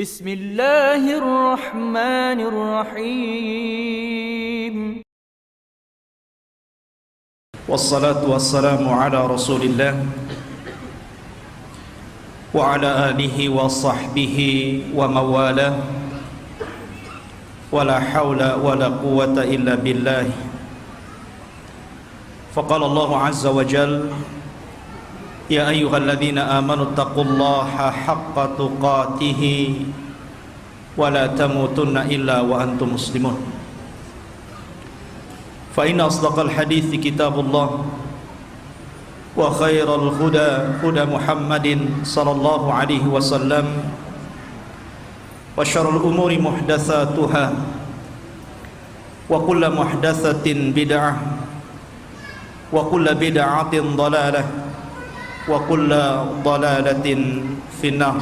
Bismillahirrahmanirrahim. Wassalatu wassalamu ala Rasulillah wa ala alihi wa sahbihi wa mawalah. Wala hawla wala quwwata illa billah. Faqala Allah azza wa jalla: Ya ayyuhalladzina amanu taqullaha haqqa tuqatih wa la tamutunna illa wa antum muslimun. Fa inna asdaqal hadithi kitabullah wa khairal huda huda Muhammadin sallallahu alaihi wasallam wa syarrul umuri muhdatsatuha wa kullu muhdatsatin bid'ah wa kullu bid'atin dhalalah wa kullu dhalalatin finnar.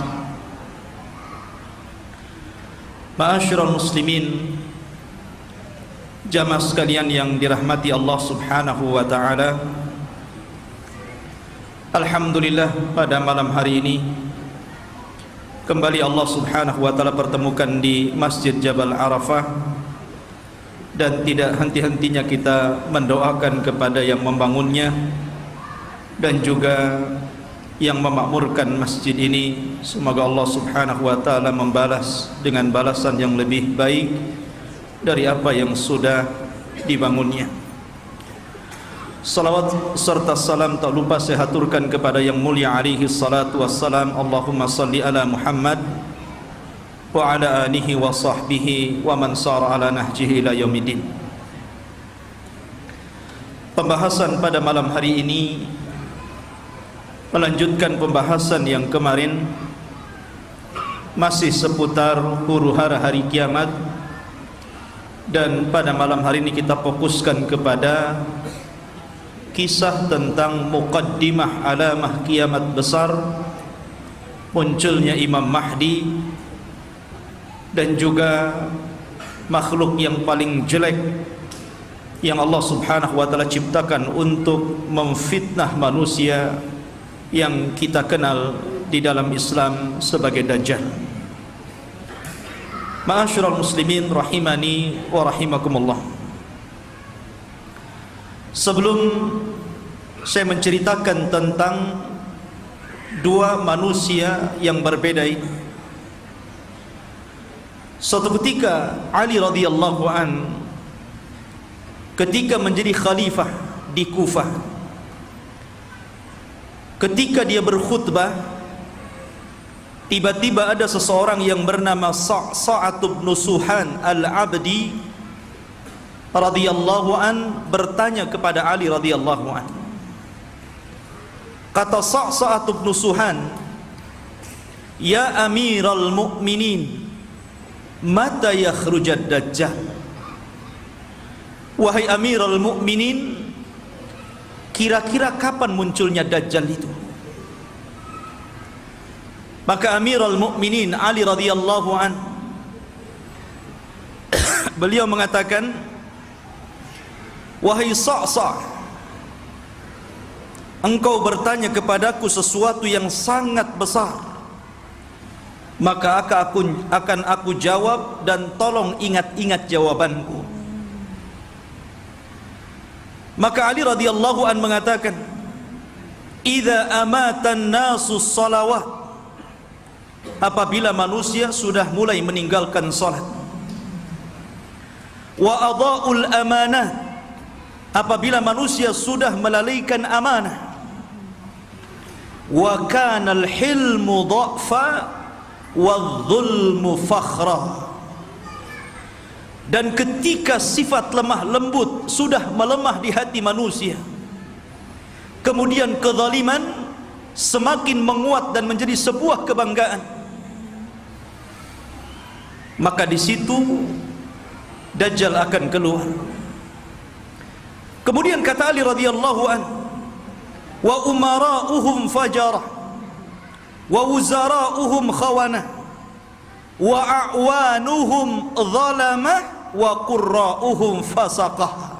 Ma'asyiral muslimin, jamaah sekalian yang dirahmati Allah Subhanahu wa taala. Alhamdulillah, pada malam hari ini kembali Allah Subhanahu wa taala pertemukan di Masjid Jabal Arafah, dan tidak henti-hentinya kita mendoakan kepada yang membangunnya dan juga yang memakmurkan masjid ini. Semoga Allah Subhanahu wa taala membalas dengan balasan yang lebih baik dari apa yang sudah dibangunnya. Salawat serta salam tak lupa saya haturkan kepada yang mulia alaihi salatu wassalam. Allahumma salli ala Muhammad wa ala alihi wa sahbihi wa man sara ala nahjihi ila yaumiddin. Pembahasan pada malam hari ini melanjutkan pembahasan yang kemarin, masih seputar huru-hara hari kiamat. Dan pada malam hari ini kita fokuskan kepada kisah tentang muqaddimah alamah kiamat besar, munculnya Imam Mahdi, dan juga makhluk yang paling jelek yang Allah Subhanahu wa taala ciptakan untuk memfitnah manusia, yang kita kenal di dalam Islam sebagai Dajjal. Ma'asyiral muslimin rahimani wa rahimakumullah. Sebelum saya menceritakan tentang dua manusia yang berbeda ini, suatu ketika Ali radhiyallahu an ketika menjadi khalifah di Kufah, ketika dia berkhutbah, tiba-tiba ada seseorang yang bernama Sa'ad bin Suhan al-Abdi radhiyallahu an bertanya kepada Ali radhiyallahu an. Kata Sa'ad bin Suhan, "Ya Amiral Mu'minin, mata yakhrujad Dajjal?" Wahai Amiral Mu'minin, kira-kira kapan munculnya Dajjal itu? Maka Amirul Mukminin Ali radhiyallahu an beliau mengatakan, "Wahai Sa'sa', engkau bertanya kepadaku sesuatu yang sangat besar, maka akan aku jawab, dan tolong ingat-ingat jawabanku." Maka Ali radhiyallahu an mengatakan, "Idza amatan nasu salawat," apabila manusia sudah mulai meninggalkan salat, "wa adha'ul amanah," apabila manusia sudah melalaikan amanah, "wa kana al-hilmu dha'fa wadh-dhulmu fakhra," dan ketika sifat lemah lembut sudah melemah di hati manusia, kemudian kezaliman semakin menguat dan menjadi sebuah kebanggaan, maka di situ Dajjal akan keluar. Kemudian kata Ali radhiyallahu an, "Wa umara'uhum fajarah wa wuzara'uhum khawanah wa a'wanuhum zalamah wa qurra'uhum fasaqah."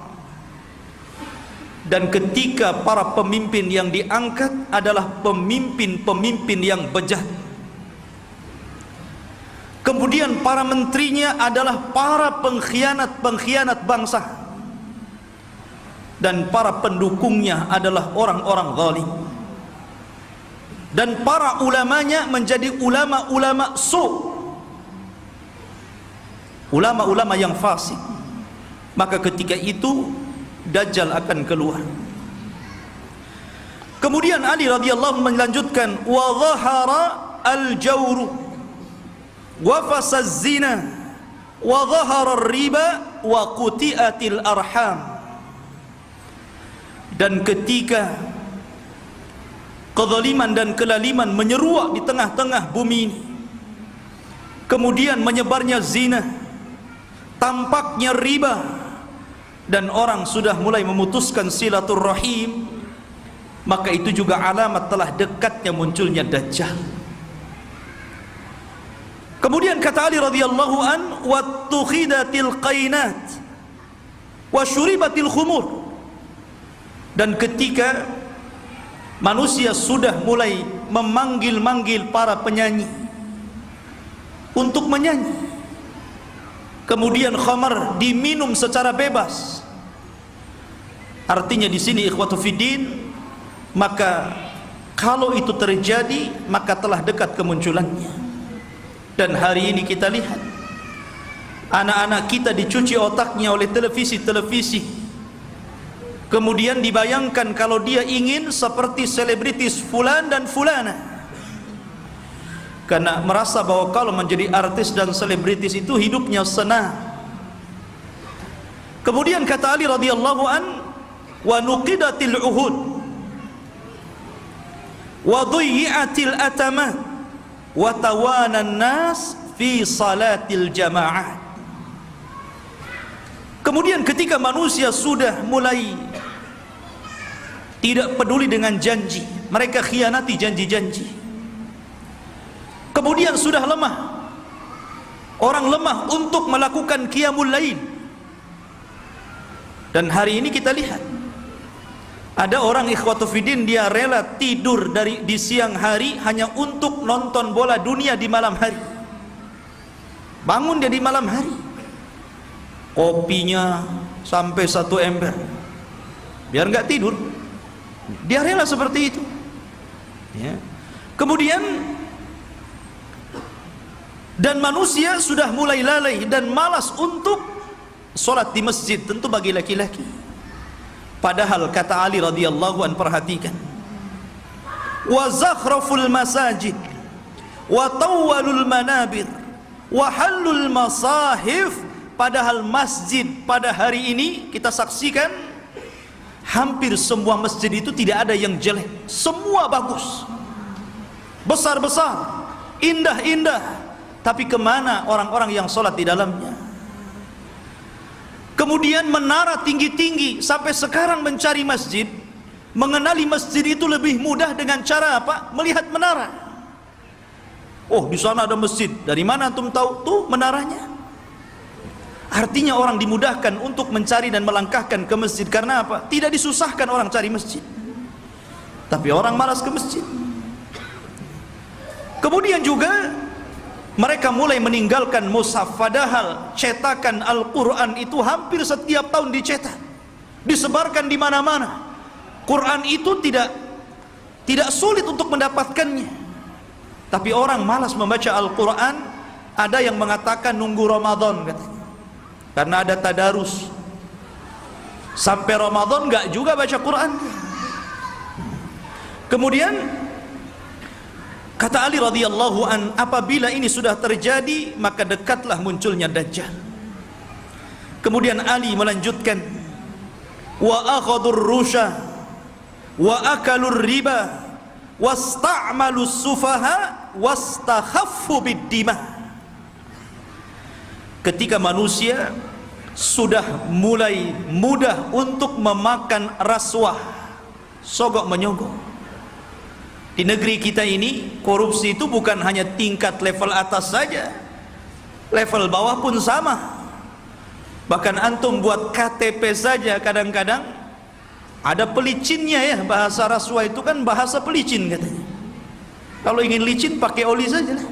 Dan ketika para pemimpin yang diangkat adalah pemimpin-pemimpin yang bejat, Kemudian para menterinya adalah para pengkhianat-pengkhianat bangsa, dan para pendukungnya adalah orang-orang zalim, dan para ulamanya menjadi ulama-ulama ulama-ulama yang fasik. Maka ketika itu Dajjal akan keluar. Kemudian Ali radhiyallahu melanjutkan, wa dhahara al-jawru wa fasaz zina wa dhahara ar-riba wa quti'atil arham. Dan ketika kezaliman dan kelaliman menyeruak di tengah-tengah bumi ini, kemudian menyebarnya zina, tampaknya riba, dan orang sudah mulai memutuskan silaturrahim, maka itu juga alamat telah dekatnya munculnya Dajjal. Kemudian kata Ali radhiyallahu an, wattukhidatil qainat wa syuribatil khumur. Dan ketika manusia sudah mulai memanggil-manggil para penyanyi untuk menyanyi, kemudian khamar diminum secara bebas. Artinya di sini ikhwatu fiddin, maka kalau itu terjadi maka telah dekat kemunculannya. Dan hari ini kita lihat anak-anak kita dicuci otaknya oleh televisi-televisi. Kemudian dibayangkan kalau dia ingin seperti selebritis fulan dan fulana, karena merasa bahwa kalau menjadi artis dan selebritis itu hidupnya senang. Kemudian kata Ali radhiyallahu an, wa nuqidatil uhud wa dhuyyatil atamat wa tawanan nas fi salatil jamaah. Kemudian ketika manusia sudah mulai tidak peduli dengan janji, mereka khianati janji-janji. Kemudian sudah lemah, orang lemah untuk melakukan qiyamul lail. Dan hari ini kita lihat ada orang ikhwatu fiddin, dia rela tidur di siang hari hanya untuk nonton bola dunia di malam hari. Bangun dia di malam hari, kopinya sampai 1 ember biar nggak tidur. Dia rela seperti itu ya. Kemudian dan manusia sudah mulai lalai dan malas untuk sholat di masjid, tentu bagi laki-laki. Padahal kata Ali radhiyallahu an, perhatikan, wa zakhraful masajid wa tawwalul manabir wa halul masahif. Padahal masjid pada hari ini kita saksikan hampir semua masjid itu tidak ada yang jelek, semua bagus, besar-besar, indah-indah. Tapi kemana orang-orang yang sholat di dalamnya? Kemudian menara tinggi-tinggi, sampai sekarang mencari masjid, mengenali masjid itu lebih mudah dengan cara apa? Melihat menara. Oh, di sana ada masjid. Dari mana antum tahu? Tuh menaranya. Artinya orang dimudahkan untuk mencari dan melangkahkan ke masjid. Karena apa? Tidak disusahkan orang cari masjid, tapi orang malas ke masjid. Kemudian juga mereka mulai meninggalkan mushaf. Padahal cetakan Al-Quran itu hampir setiap tahun dicetak, disebarkan di mana-mana. Quran itu tidak sulit untuk mendapatkannya, tapi orang malas membaca Al-Quran. Ada yang mengatakan nunggu Ramadan katanya, karena ada tadarus. Sampai Ramadan enggak juga baca Quran. Kemudian kata Ali radhiyallahu an, apabila ini sudah terjadi maka dekatlah munculnya Dajjal. Kemudian Ali melanjutkan, wa akhadhur rusha wa akalur riba wasta'malus sufaha wastakhaffu bid-dima. Ketika manusia sudah mulai mudah untuk memakan rasuah, sogok menyogok. Di negeri kita ini korupsi itu bukan hanya tingkat level atas saja, level bawah pun sama. Bahkan antum buat KTP saja kadang-kadang ada pelicinnya ya. Bahasa rasuah itu kan bahasa pelicin katanya. Kalau ingin licin pakai oli saja lah.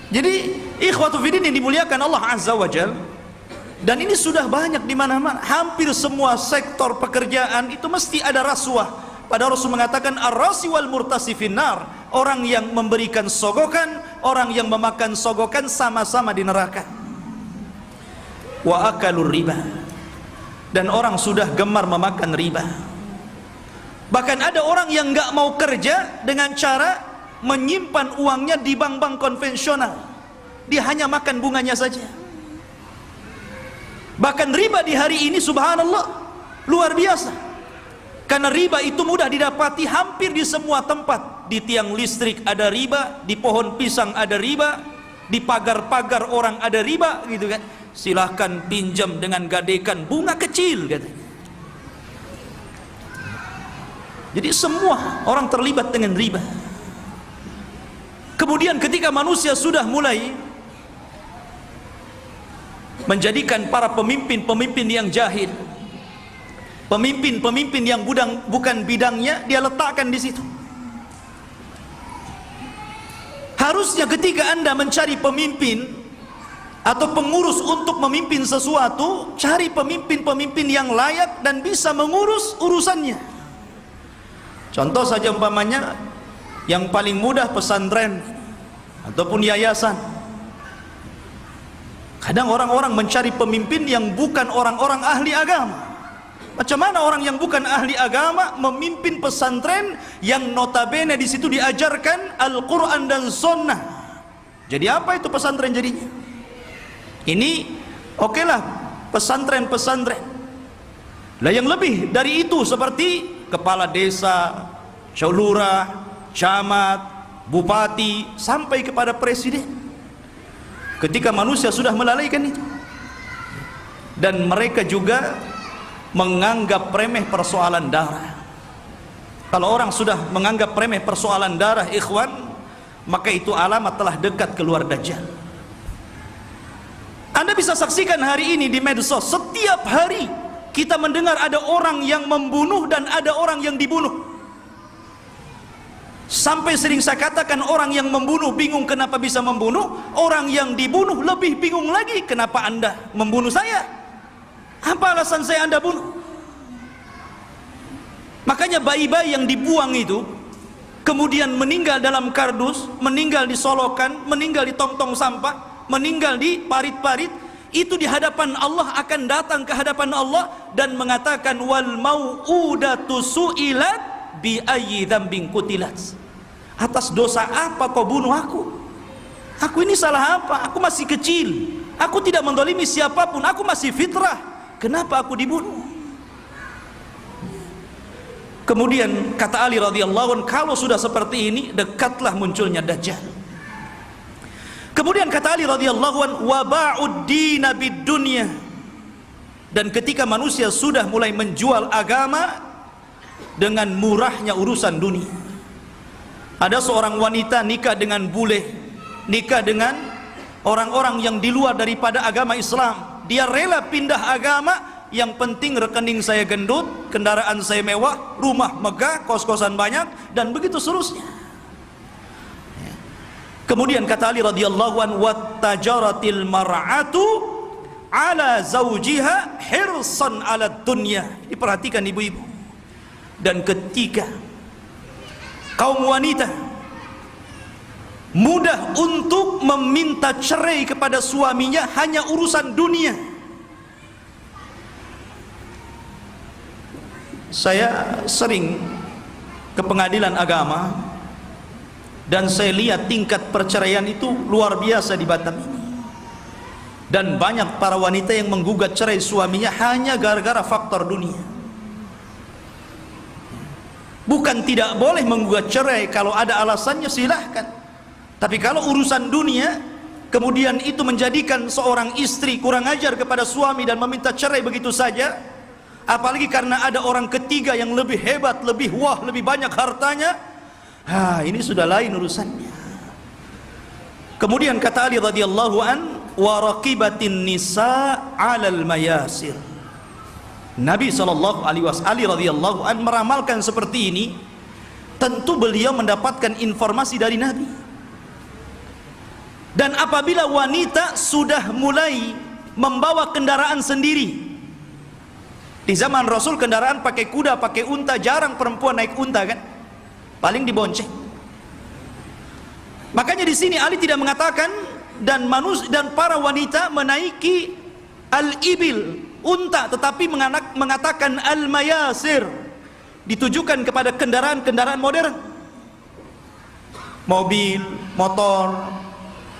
Jadi ikhwatu fiddin yang dimuliakan Allah Azza wa Jal, dan ini sudah banyak di mana-mana. Hampir semua sektor pekerjaan itu mesti ada rasuah. Padahal Rasul mengatakan ar-rasi wal murtasi finnar, orang yang memberikan sogokan, orang yang memakan sogokan sama-sama di neraka. Wa akalur riba, dan orang sudah gemar memakan riba. Bahkan ada orang yang nggak mau kerja dengan cara menyimpan uangnya di bank-bank konvensional. Dia hanya makan bunganya saja. Bahkan riba di hari ini subhanallah luar biasa. Karena riba itu mudah didapati hampir di semua tempat. Di tiang listrik ada riba, di pohon pisang ada riba, di pagar-pagar orang ada riba, gitu kan. Silahkan pinjam dengan gadekan bunga kecil, katanya. Jadi semua orang terlibat dengan riba. Kemudian ketika manusia sudah mulai menjadikan para pemimpin-pemimpin yang jahil, pemimpin-pemimpin yang bukan bidangnya, dia letakkan di situ. Harusnya ketika Anda mencari pemimpin atau pengurus untuk memimpin sesuatu, cari pemimpin-pemimpin yang layak dan bisa mengurus urusannya. Contoh saja umpamanya yang paling mudah pesantren ataupun yayasan. Kadang orang-orang mencari pemimpin yang bukan orang-orang ahli agama. Macam mana orang yang bukan ahli agama memimpin pesantren yang notabene di situ diajarkan Al-Quran dan Sunnah? Jadi apa itu pesantren jadinya? Ini okelah pesantren-pesantren. Lah yang lebih dari itu seperti kepala desa, lurah, camat, bupati, sampai kepada presiden. Ketika manusia sudah melalaikan itu, dan mereka juga menganggap remeh persoalan darah. Kalau orang sudah menganggap remeh persoalan darah, ikhwan, maka itu alamat telah dekat keluar Dajjal. Anda bisa saksikan hari ini di medsos, setiap hari kita mendengar ada orang yang membunuh dan ada orang yang dibunuh. Sampai sering saya katakan, orang yang membunuh bingung kenapa bisa membunuh, orang yang dibunuh lebih bingung lagi, kenapa Anda membunuh saya? Apa alasan saya Anda bunuh? Makanya bayi-bayi yang dibuang itu kemudian meninggal dalam kardus, meninggal di solokan, meninggal di tong-tong sampah, meninggal di parit-parit, itu di hadapan Allah akan datang ke hadapan Allah dan mengatakan wal mau'udatu su'ilat bi ayyi dzambin qutilat. Atas dosa apa kau bunuh aku? Aku ini salah apa? Aku masih kecil, aku tidak mendolimi siapapun, aku masih fitrah, kenapa aku dibunuh? Kemudian kata Ali radhiyallahu anhu, kalau sudah seperti ini dekatlah munculnya Dajjal. Kemudian kata Ali radhiyallahu anhu, wa ba'ud dina bid dunya, dan ketika manusia sudah mulai menjual agama dengan murahnya urusan dunia. Ada seorang wanita nikah dengan bule, nikah dengan orang-orang yang di luar daripada agama Islam. Dia rela pindah agama, yang penting rekening saya gendut, kendaraan saya mewah, rumah megah, kos-kosan banyak, dan begitu seterusnya. Kemudian kata Ali radhiyallahu anhu, wattajaratil mar'atu ala zawjiha hirsan ala dunya. Diperhatikan ibu-ibu. Dan ketika kaum wanita mudah untuk meminta cerai kepada suaminya hanya urusan dunia. Saya sering ke pengadilan agama dan saya lihat tingkat perceraian itu luar biasa di Batam ini. Dan banyak para wanita yang menggugat cerai suaminya hanya gara-gara faktor dunia. Bukan tidak boleh menggugat cerai, kalau ada alasannya silahkan. Tapi kalau urusan dunia, kemudian itu menjadikan seorang istri kurang ajar kepada suami dan meminta cerai begitu saja, apalagi karena ada orang ketiga yang lebih hebat, lebih wah, lebih banyak hartanya, ini sudah lain urusannya. Kemudian kata Ali radhiyallahu an, wa raqibatin nisa 'alal mayasir. Nabi SAW radhiyallahu an meramalkan seperti ini. Tentu beliau mendapatkan informasi dari Nabi. Dan apabila wanita sudah mulai membawa kendaraan sendiri, di zaman Rasul kendaraan pakai kuda, pakai unta, jarang perempuan naik unta kan, paling dibonceng. Makanya di sini Ali tidak mengatakan dan para wanita menaiki al-ibil, unta, tetapi mengatakan al-mayasir, ditujukan kepada kendaraan-kendaraan modern, mobil, motor.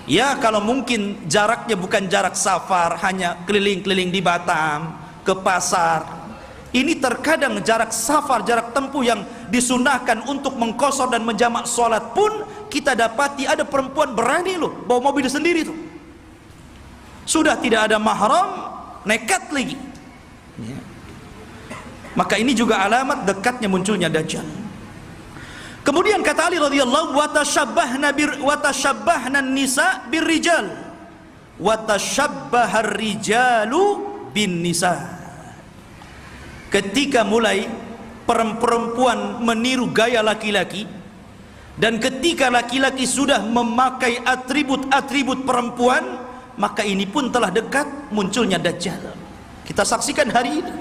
Ya, kalau mungkin jaraknya bukan jarak safar, hanya keliling-keliling di Batam, ke pasar. Ini terkadang jarak safar, jarak tempuh yang disunahkan untuk mengqashar dan menjamak sholat pun kita dapati ada perempuan berani loh bawa mobil sendiri tuh. Sudah tidak ada mahram, nekat lagi. Ya. Maka ini juga alamat dekatnya munculnya Dajjal. Kemudian kata Ali radhiyallahu watashabbahna nisa birrijal watashabbahar rijalu bin nisa. Ketika mulai perempuan meniru gaya laki-laki, dan ketika laki-laki sudah memakai atribut-atribut perempuan, maka ini pun telah dekat munculnya Dajjal. Kita saksikan hari ini.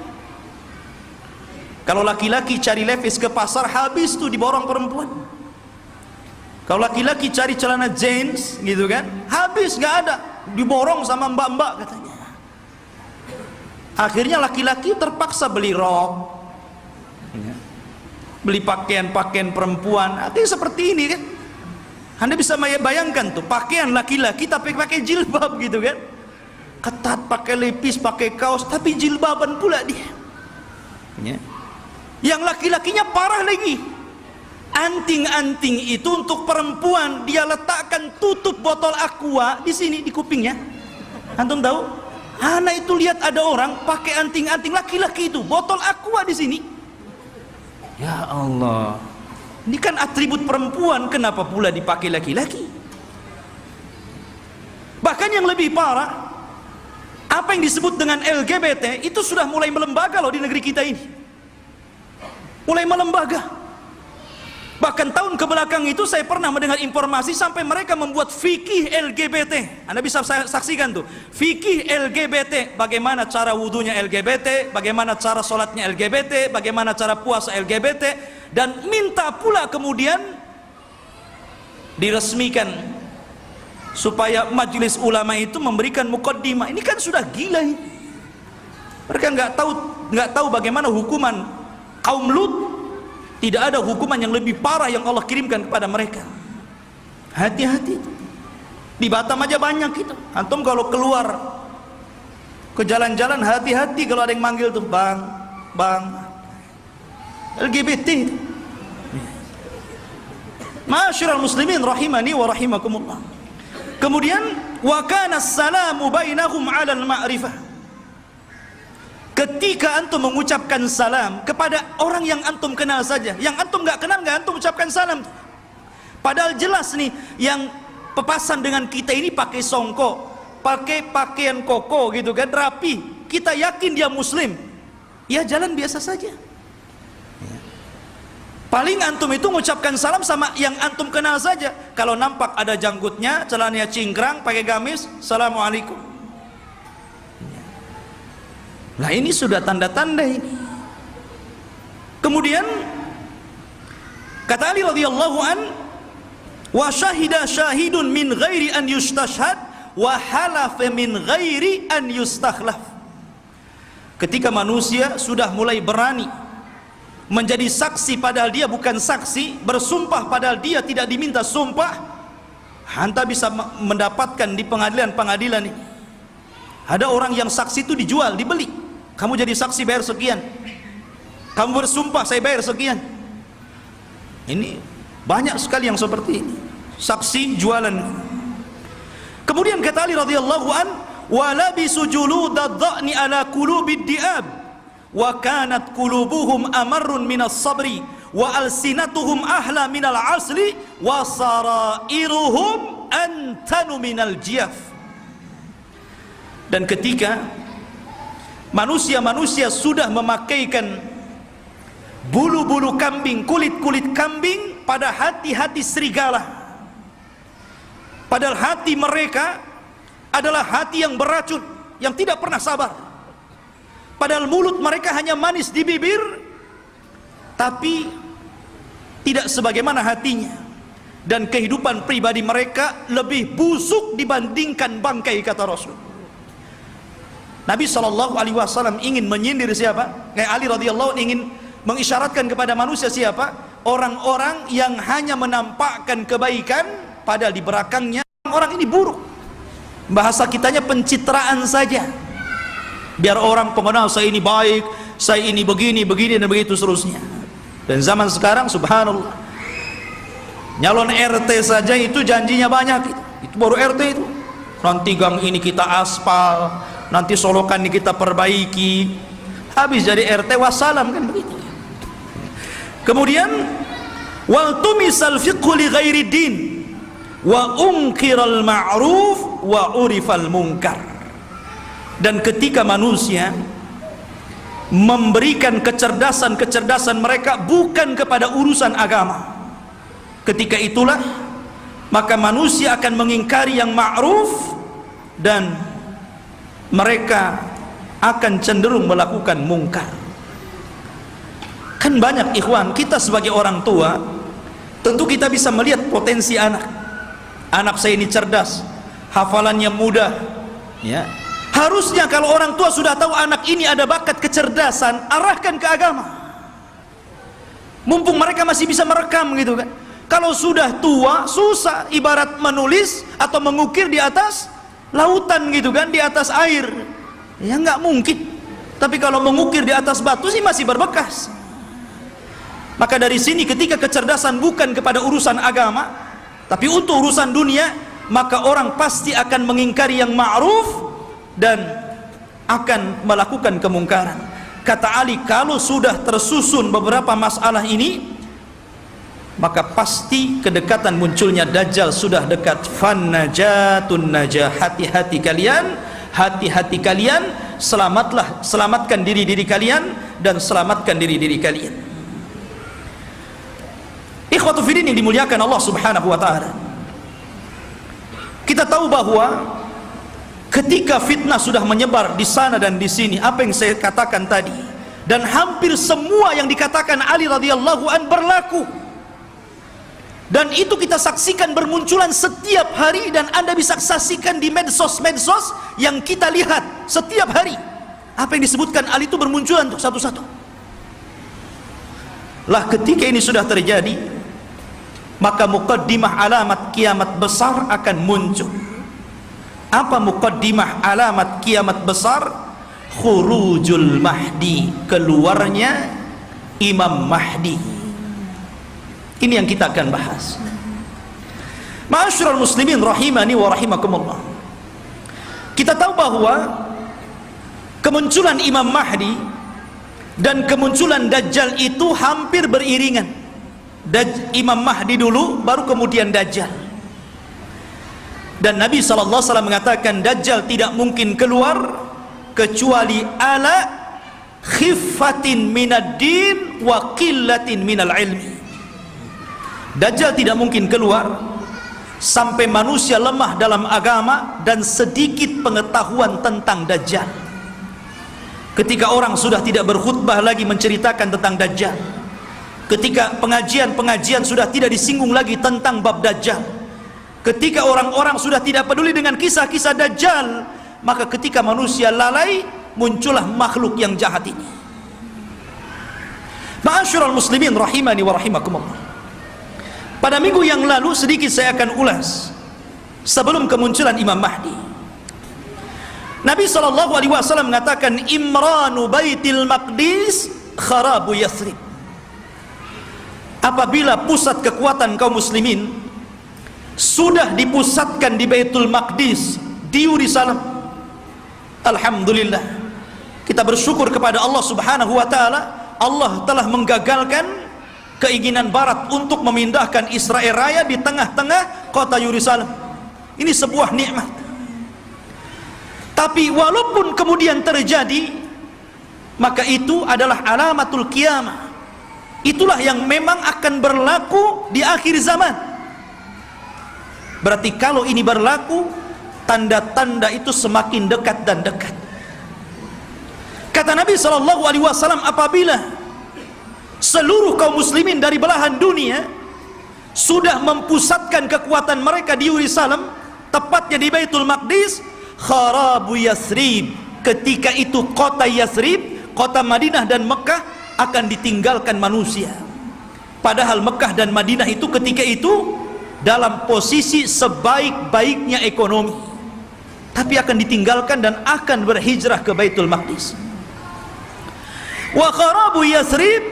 Kalau laki-laki cari levis ke pasar, habis tuh diborong perempuan. Kalau laki-laki cari celana jeans gitu kan, habis, nggak ada, diborong sama mbak-mbak katanya. Akhirnya laki-laki terpaksa beli rok, beli pakaian-pakaian perempuan. Artinya seperti ini kan. Anda bisa bayangkan tuh, pakaian laki-laki tapi pakai jilbab gitu kan, ketat, pakai lepis, pakai kaos, tapi jilbaban pula dia. Ya. Yang laki-lakinya parah lagi, anting-anting itu untuk perempuan dia letakkan tutup botol aqua di sini di kupingnya. Antum tahu? Anak itu lihat ada orang pakai anting-anting laki-laki itu botol aqua di sini. Ya Allah, ini kan atribut perempuan, kenapa pula dipakai laki-laki? Bahkan yang lebih parah, apa yang disebut dengan LGBT itu sudah mulai melembaga loh di negeri kita ini. Mulai melembaga. Bahkan tahun kebelakang itu saya pernah mendengar informasi sampai mereka membuat fikih LGBT. Anda bisa saksikan tuh, fikih LGBT, bagaimana cara wudunya LGBT, bagaimana cara sholatnya LGBT, bagaimana cara puasa LGBT, dan minta pula kemudian diresmikan supaya majelis ulama itu memberikan muqaddimah. Ini kan sudah gila ini. Mereka nggak tahu bagaimana hukuman kaum Lut. Tidak ada hukuman yang lebih parah yang Allah kirimkan kepada mereka. Hati-hati. Di Batam aja banyak itu. Antum kalau keluar ke jalan-jalan, hati-hati kalau ada yang manggil tuh, bang, LGBT. Ma'asyiral muslimin rahimani wa rahimakumullah. Kemudian wa kana as-salamu bainahum 'alal ma'rifah. Ketika antum mengucapkan salam kepada orang yang antum kenal saja, yang antum nggak kenal nggak antum ucapkan salam. Padahal jelas nih yang pepasan dengan kita ini pakai songkok, pakai pakaian koko gitu kan, rapi. Kita yakin dia muslim, ya jalan biasa saja. Paling antum itu mengucapkan salam sama yang antum kenal saja. Kalau nampak ada janggutnya, celananya cingkrang, pakai gamis, assalamualaikum. Nah ini sudah tanda-tanda ini. Kemudian kata Ali radhiyallahu an, wa syahida syahidun min ghairi an yustashhad wa halafa min ghairi an yustakhlaf. Ketika manusia sudah mulai berani menjadi saksi padahal dia bukan saksi, bersumpah padahal dia tidak diminta sumpah, anda bisa mendapatkan di pengadilan-pengadilan ini. Ada orang yang saksi itu dijual, dibeli. Kamu jadi saksi bayar sekian, kamu bersumpah saya bayar sekian. Ini banyak sekali yang seperti ini, saksi jualan. Kemudian kata Ali radhiyallahu an, wa labisu juludad dha'ni ala qulubid di'ab wa kanat qulubuhum amarrun minas sabri wa alsinatuhum ahla minal asli wa sarairuhum antanu minal jiyaf. Dan ketika manusia-manusia sudah memakaikan bulu-bulu kambing, kulit-kulit kambing pada hati-hati serigala, Padahal hati mereka adalah hati yang beracun, yang tidak pernah sabar. Padahal mulut mereka hanya manis di bibir, tapi tidak sebagaimana hatinya. Dan kehidupan pribadi mereka lebih busuk dibandingkan bangkai, kata Rasul. Nabi SAW ingin menyindir siapa? Ali radhiyallahu ingin mengisyaratkan kepada manusia siapa? Orang-orang yang hanya menampakkan kebaikan, padahal di belakangnya orang ini buruk. Bahasa kitanya pencitraan saja, biar orang mengenal saya ini baik, saya ini begini, begini dan begitu seterusnya. Dan zaman sekarang subhanallah, nyalon RT saja itu janjinya banyak, itu baru RT itu. Nanti gang ini kita aspal, nanti solokan ini kita perbaiki, habis jadi RT wassalam, kan begitu. Kemudian wal tumisal fiqhu li ghairi din wa unkiral ma'ruf wa urifal munkar. Dan ketika manusia memberikan kecerdasan mereka bukan kepada urusan agama, ketika itulah maka manusia akan mengingkari yang ma'ruf dan mereka akan cenderung melakukan mungkar. Kan banyak ikhwan, kita sebagai orang tua tentu kita bisa melihat potensi anak. Anak saya ini cerdas, hafalannya mudah, ya. Harusnya kalau orang tua sudah tahu anak ini ada bakat kecerdasan, arahkan ke agama. Mumpung mereka masih bisa merekam gitu kan. Kalau sudah tua, susah, ibarat menulis atau mengukir di atas lautan gitu kan, di atas air. Ya nggak mungkin. Tapi kalau mengukir di atas batu sih masih berbekas. Maka dari sini ketika kecerdasan bukan kepada urusan agama, tapi untuk urusan dunia, maka orang pasti akan mengingkari yang ma'ruf dan akan melakukan kemungkaran. Kata Ali, kalau sudah tersusun beberapa masalah ini, maka pasti kedekatan munculnya Dajjal sudah dekat. Fan najatun najah, hati-hati kalian, selamatkan diri kalian dan selamatkan diri kalian. Ikhwatu fiddin yang dimuliakan Allah Subhanahu wa taala. Kita tahu bahwa ketika fitnah sudah menyebar di sana dan di sini, apa yang saya katakan tadi, dan hampir semua yang dikatakan Ali radhiyallahu an berlaku. Dan itu kita saksikan bermunculan setiap hari, dan Anda bisa saksikan di medsos yang kita lihat setiap hari. Apa yang disebutkan Ali itu bermunculan untuk satu-satu. Lah ketika ini sudah terjadi, maka muqaddimah alamat kiamat besar akan muncul. Apa muqaddimah alamat kiamat besar? Khurujul Mahdi, keluarnya Imam Mahdi. Ini yang kita akan bahas. Ma'asyiral muslimin rahimani wa rahimakumullah. Kita tahu bahwa kemunculan Imam Mahdi dan kemunculan Dajjal itu hampir beriringan. Imam Mahdi dulu, baru kemudian Dajjal. Dan Nabi SAW mengatakan Dajjal tidak mungkin keluar kecuali ala khiffatin minad din wa qillatin minal ilmi. Dajjal tidak mungkin keluar sampai manusia lemah dalam agama dan sedikit pengetahuan tentang Dajjal. Ketika orang sudah tidak berkhutbah lagi menceritakan tentang Dajjal, ketika pengajian sudah tidak disinggung lagi tentang bab Dajjal, ketika orang-orang sudah tidak peduli dengan kisah-kisah Dajjal, maka ketika manusia lalai, muncullah makhluk yang jahat ini. Ma'asyiral muslimin rahimani wa rahimakumullah. Pada minggu yang lalu sedikit saya akan ulas sebelum kemunculan Imam Mahdi. Nabi SAW mengatakan Imranu Baitil Maqdis kharabu Yathrib. Apabila pusat kekuatan kaum muslimin sudah dipusatkan di Baitul Maqdis, di Yerusalem, alhamdulillah kita bersyukur kepada Allah Subhanahu wa taala. Allah telah menggagalkan keinginan barat untuk memindahkan Israel Raya di tengah-tengah kota Yerusalem. Ini sebuah nikmat. Tapi walaupun kemudian terjadi, maka itu adalah alamatul kiamah. Itulah yang memang akan berlaku di akhir zaman. Berarti kalau ini berlaku, tanda-tanda itu semakin dekat dan dekat. Kata Nabi SAW, apabila seluruh kaum muslimin dari belahan dunia sudah mempusatkan kekuatan mereka di Yerusalem, tepatnya di Baitul Maqdis, kharabu Yasrib, ketika itu kota Yasrib, kota Madinah dan Mekah akan ditinggalkan manusia. Padahal Mekah dan Madinah itu ketika itu dalam posisi sebaik-baiknya ekonomi, tapi akan ditinggalkan dan akan berhijrah ke Baitul Maqdis. Wa kharabu Yasrib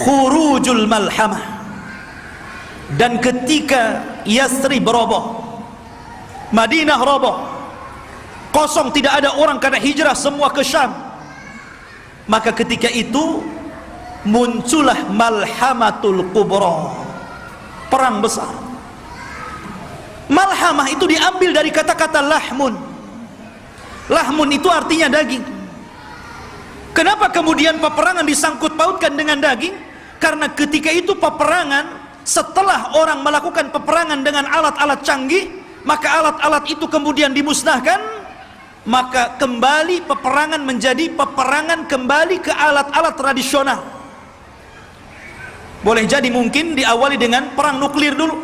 khurujul malhamah, dan ketika Yasrib roboh, Madinah roboh, kosong, tidak ada orang karena hijrah semua ke Syam, maka ketika itu muncullah malhamatul kubra, perang besar. Malhamah itu diambil dari kata-kata lahmun. Lahmun itu artinya daging. Kenapa kemudian peperangan disangkut pautkan dengan daging? Karena ketika itu peperangan, setelah orang melakukan peperangan dengan alat-alat canggih, maka alat-alat itu kemudian dimusnahkan, maka kembali peperangan menjadi peperangan kembali ke alat-alat tradisional. Boleh jadi mungkin diawali dengan perang nuklir dulu,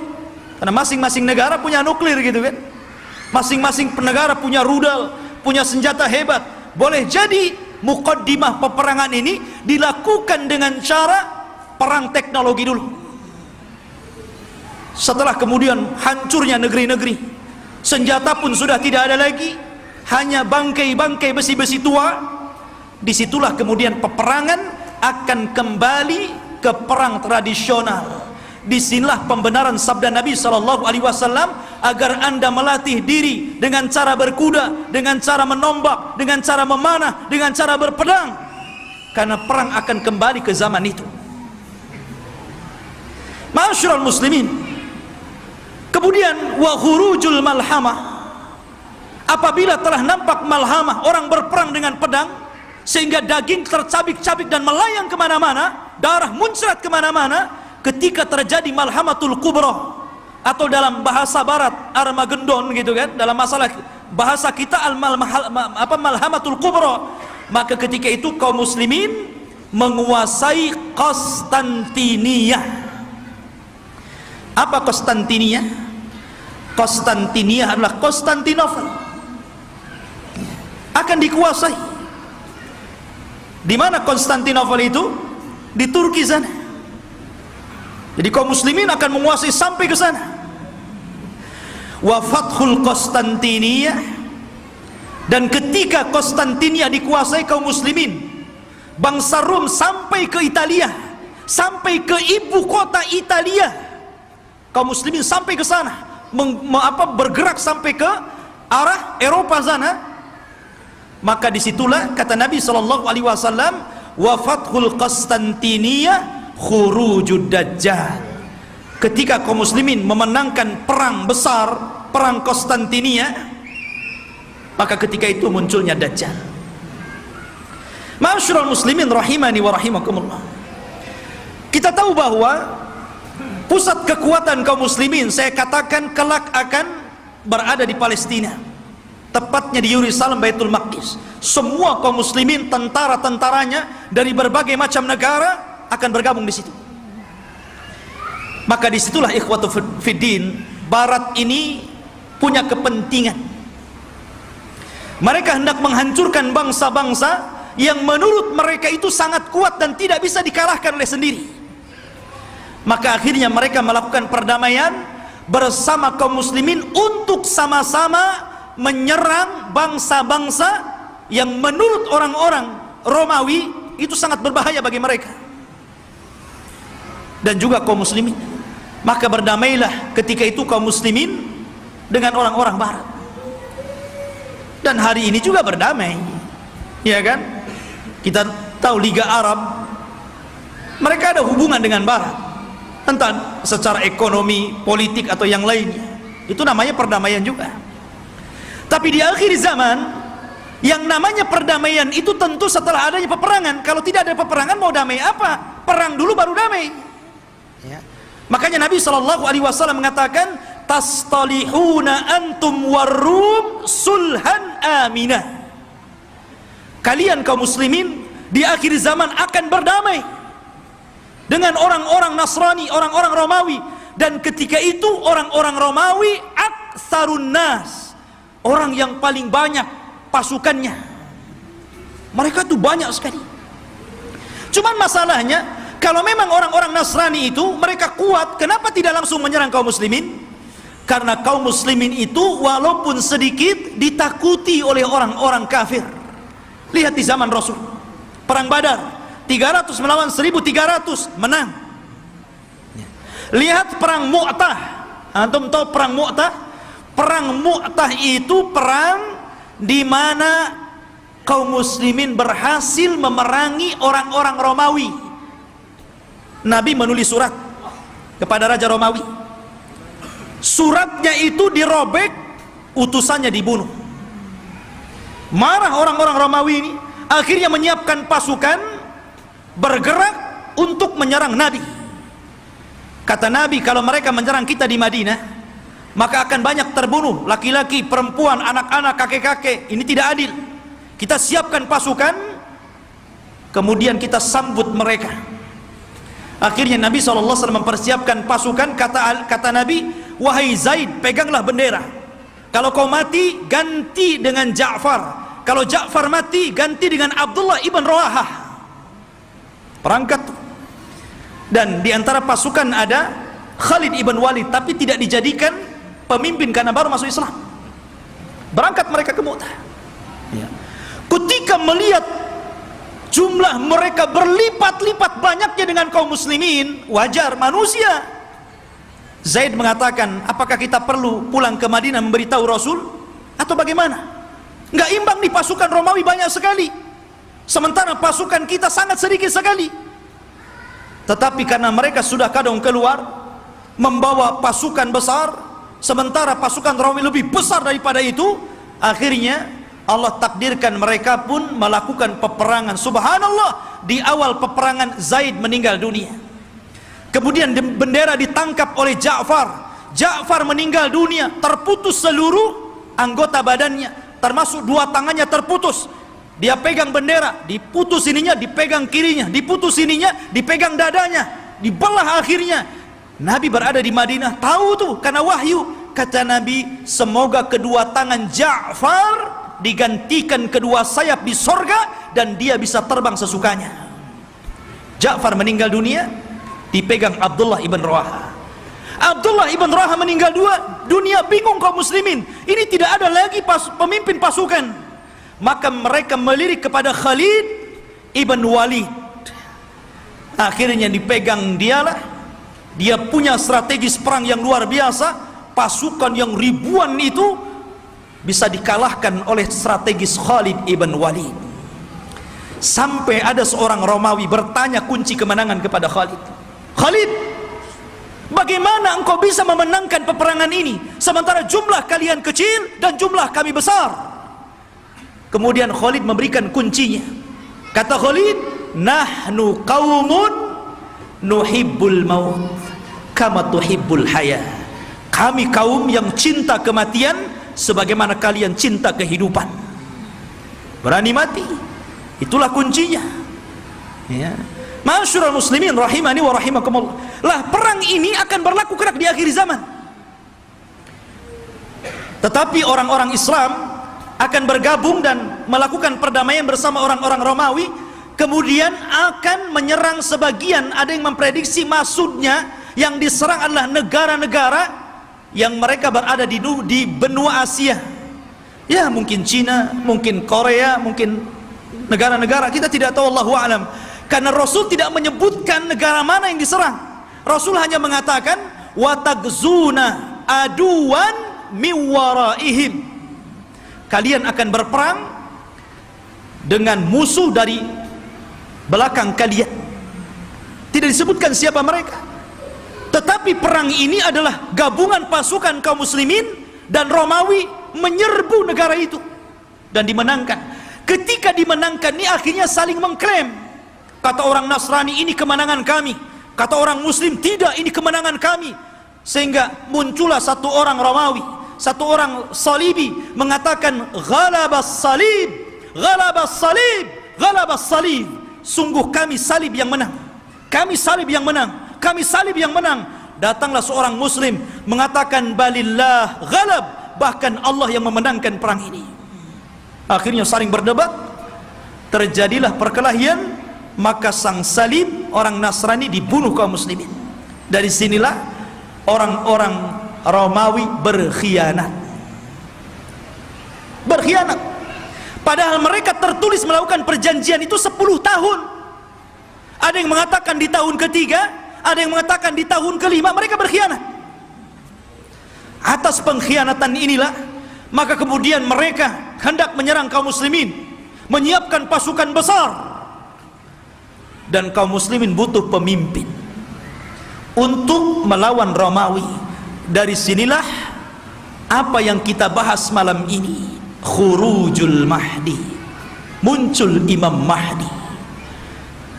karena masing-masing negara punya nuklir gitu kan, masing-masing negara punya rudal, punya senjata hebat. Boleh jadi muqaddimah peperangan ini dilakukan dengan cara perang teknologi dulu. Setelah kemudian hancurnya negeri-negeri, senjata pun sudah tidak ada lagi, hanya bangkai-bangkai besi-besi tua, disitulah kemudian peperangan akan kembali ke perang tradisional. Disinilah pembenaran sabda Nabi SAW, agar anda melatih diri dengan cara berkuda, dengan cara menombak, dengan cara memanah, dengan cara berpedang, karena perang akan kembali ke zaman itu. Ma'asyiral muslimin, kemudian wa khurujul malhamah, apabila telah nampak malhamah, orang berperang dengan pedang sehingga daging tercabik-cabik dan melayang kemana-mana, darah muncrat kemana-mana, ketika terjadi malhamatul kubra, atau dalam bahasa barat Armageddon gitu kan, dalam masalah bahasa kita malhamatul kubra, maka ketika itu kaum muslimin menguasai Konstantiniyah. Apa Konstantiniyah? Konstantiniyah adalah Konstantinopel, akan dikuasai. Di mana Konstantinopel itu? Di Turki sana. Jadi kaum muslimin akan menguasai sampai ke sana. Wa fathul Konstantiniyah, dan ketika Konstantinia dikuasai kaum muslimin, bangsa Rom sampai ke Italia, sampai ke ibu kota Italia, kaum muslimin sampai ke sana, bergerak sampai ke arah Eropa sana. Maka disitulah kata Nabi SAW, wa fathul Konstantiniyah khurujud dajjal, ketika kaum muslimin memenangkan perang besar, perang Konstantinia, maka ketika itu munculnya dajjal. Ma'asyiral muslimin rahimani wa rahimakumullah, kita tahu bahwa pusat kekuatan kaum muslimin, saya katakan kelak akan berada di Palestina, tepatnya di Yerusalem, Baitul Maqdis. Semua kaum muslimin, tentara-tentaranya dari berbagai macam negara akan bergabung di situ. Maka disitulah ikhwatu fiddin, barat ini punya kepentingan. Mereka hendak menghancurkan bangsa-bangsa yang menurut mereka itu sangat kuat dan tidak bisa dikalahkan oleh sendiri. Maka akhirnya mereka melakukan perdamaian bersama kaum muslimin untuk sama-sama menyerang bangsa-bangsa yang menurut orang-orang Romawi itu sangat berbahaya bagi mereka dan juga kaum muslimin. Maka berdamailah ketika itu kaum muslimin dengan orang-orang barat, dan hari ini juga berdamai, ya kan? Kita tahu Liga Arab, mereka ada hubungan dengan barat, entah secara ekonomi, politik atau yang lainnya, itu namanya perdamaian juga. Tapi di akhir zaman, yang namanya perdamaian itu tentu setelah adanya peperangan. Kalau tidak ada peperangan, mau damai apa? Perang dulu baru damai, ya. Makanya Nabi SAW mengatakan, tastalihuna antum warrum sulhan aminah. Kalian kaum muslimin di akhir zaman akan berdamai dengan orang-orang Nasrani, orang-orang Romawi. Dan ketika itu orang-orang Romawi aktsarun nas, orang yang paling banyak pasukannya. Mereka tuh banyak sekali. Cuman masalahnya, kalau memang orang-orang Nasrani itu mereka kuat, kenapa tidak langsung menyerang kaum muslimin? Karena kaum muslimin itu walaupun sedikit ditakuti oleh orang-orang kafir. Lihat di zaman Rasul, perang Badar 300 melawan 1300, menang. Lihat perang Mu'tah, antum tahu perang Mu'tah? Perang Mu'tah itu perang di mana kaum muslimin berhasil memerangi orang-orang Romawi. Nabi menulis surat kepada Raja Romawi. Suratnya itu dirobek, utusannya dibunuh. Marah orang-orang Romawi ini, akhirnya menyiapkan pasukan bergerak untuk menyerang Nabi. Kata Nabi, kalau mereka menyerang kita di Madinah, maka akan banyak terbunuh, laki-laki, perempuan, anak-anak, kakek-kakek. Ini tidak adil. Kita siapkan pasukan, kemudian kita sambut mereka. Akhirnya Nabi SAW mempersiapkan pasukan. Kata Nabi, wahai Zaid, peganglah bendera. Kalau kau mati, ganti dengan Ja'far. Kalau Ja'far mati, ganti dengan Abdullah ibn Rawahah. Perangkat. Dan di antara pasukan ada Khalid ibn Walid, tapi tidak dijadikan pemimpin karena baru masuk Islam. Berangkat mereka ke Mu'tah. Ya. Ketika melihat jumlah mereka berlipat-lipat banyaknya dengan kaum muslimin, wajar manusia. Zaid mengatakan, apakah kita perlu pulang ke Madinah memberitahu Rasul atau bagaimana? Nggak imbang nih, pasukan Romawi banyak sekali, sementara pasukan kita sangat sedikit sekali. Tetapi karena mereka sudah kadang keluar membawa pasukan besar, sementara pasukan Romawi lebih besar daripada itu, akhirnya Allah takdirkan mereka pun melakukan peperangan. Subhanallah, di awal peperangan Zaid meninggal dunia. Kemudian bendera ditangkap oleh Ja'far. Ja'far meninggal dunia, terputus seluruh anggota badannya, termasuk dua tangannya terputus. Dia pegang bendera, diputus ininya, dipegang kirinya, diputus ininya, dipegang dadanya, dibelah akhirnya. Nabi berada di Madinah, tahu tuh karena wahyu. Kata Nabi, semoga kedua tangan Ja'far digantikan kedua sayap di sorga dan dia bisa terbang sesukanya. Ja'far meninggal dunia, dipegang Abdullah ibn Rawahah. Abdullah ibn Rawahah meninggal dunia, bingung kaum muslimin, ini tidak ada lagi pemimpin pasukan. Maka mereka melirik kepada Khalid ibn Walid. Akhirnya dipegang dialah. Dia punya strategis perang yang luar biasa. Pasukan yang ribuan itu bisa dikalahkan oleh strategis Khalid ibn Walid. Sampai ada seorang Romawi bertanya kunci kemenangan kepada Khalid. Khalid, bagaimana engkau bisa memenangkan peperangan ini sementara jumlah kalian kecil dan jumlah kami besar? Kemudian Khalid memberikan kuncinya. Kata Khalid, nahnu qaumun nuhibbul maut kama tuhibbul haya. Kami kaum yang cinta kematian sebagaimana kalian cinta kehidupan. Berani mati, itulah kuncinya. Ya. Ma'asyiral muslimin rahimani wa rahimakumullah. Lah, perang ini akan berlaku kelak di akhir zaman. Tetapi orang-orang Islam akan bergabung dan melakukan perdamaian bersama orang-orang Romawi, kemudian akan menyerang sebagian. Ada yang memprediksi maksudnya yang diserang adalah negara-negara yang mereka berada di benua Asia. Ya, mungkin Cina, mungkin Korea, mungkin negara-negara, kita tidak tahu, Allahu a'lam. Karena Rasul tidak menyebutkan negara mana yang diserang. Rasul hanya mengatakan watagzuna aduwan miwaraihim. Kalian akan berperang dengan musuh dari belakang kalian. Tidak disebutkan siapa mereka. Tetapi perang ini adalah gabungan pasukan kaum muslimin dan Romawi menyerbu negara itu dan dimenangkan. Ketika dimenangkan ini akhirnya saling mengklaim. Kata orang Nasrani, ini kemenangan kami. Kata orang Muslim, tidak, ini kemenangan kami. Sehingga muncullah satu orang Romawi, satu orang Salibi mengatakan ghalabas salib, ghalabas salib, ghalabas salib. Sungguh kami salib yang menang, kami salib yang menang, kami salib yang menang. Datanglah seorang muslim mengatakan balillah ghalab, bahkan Allah yang memenangkan perang ini. Akhirnya saling berdebat, terjadilah perkelahian, maka sang salib orang Nasrani dibunuh kaum muslimin. Dari sinilah orang-orang Romawi berkhianat. Berkhianat. Padahal mereka tertulis melakukan perjanjian itu 10 tahun. Ada yang mengatakan di tahun ketiga, ada yang mengatakan di tahun kelima, mereka berkhianat. Atas pengkhianatan inilah, maka kemudian mereka hendak menyerang kaum muslimin, menyiapkan pasukan besar. Dan kaum muslimin butuh pemimpin untuk melawan Romawi. Dari sinilah apa yang kita bahas malam ini, khurujul Mahdi, muncul Imam Mahdi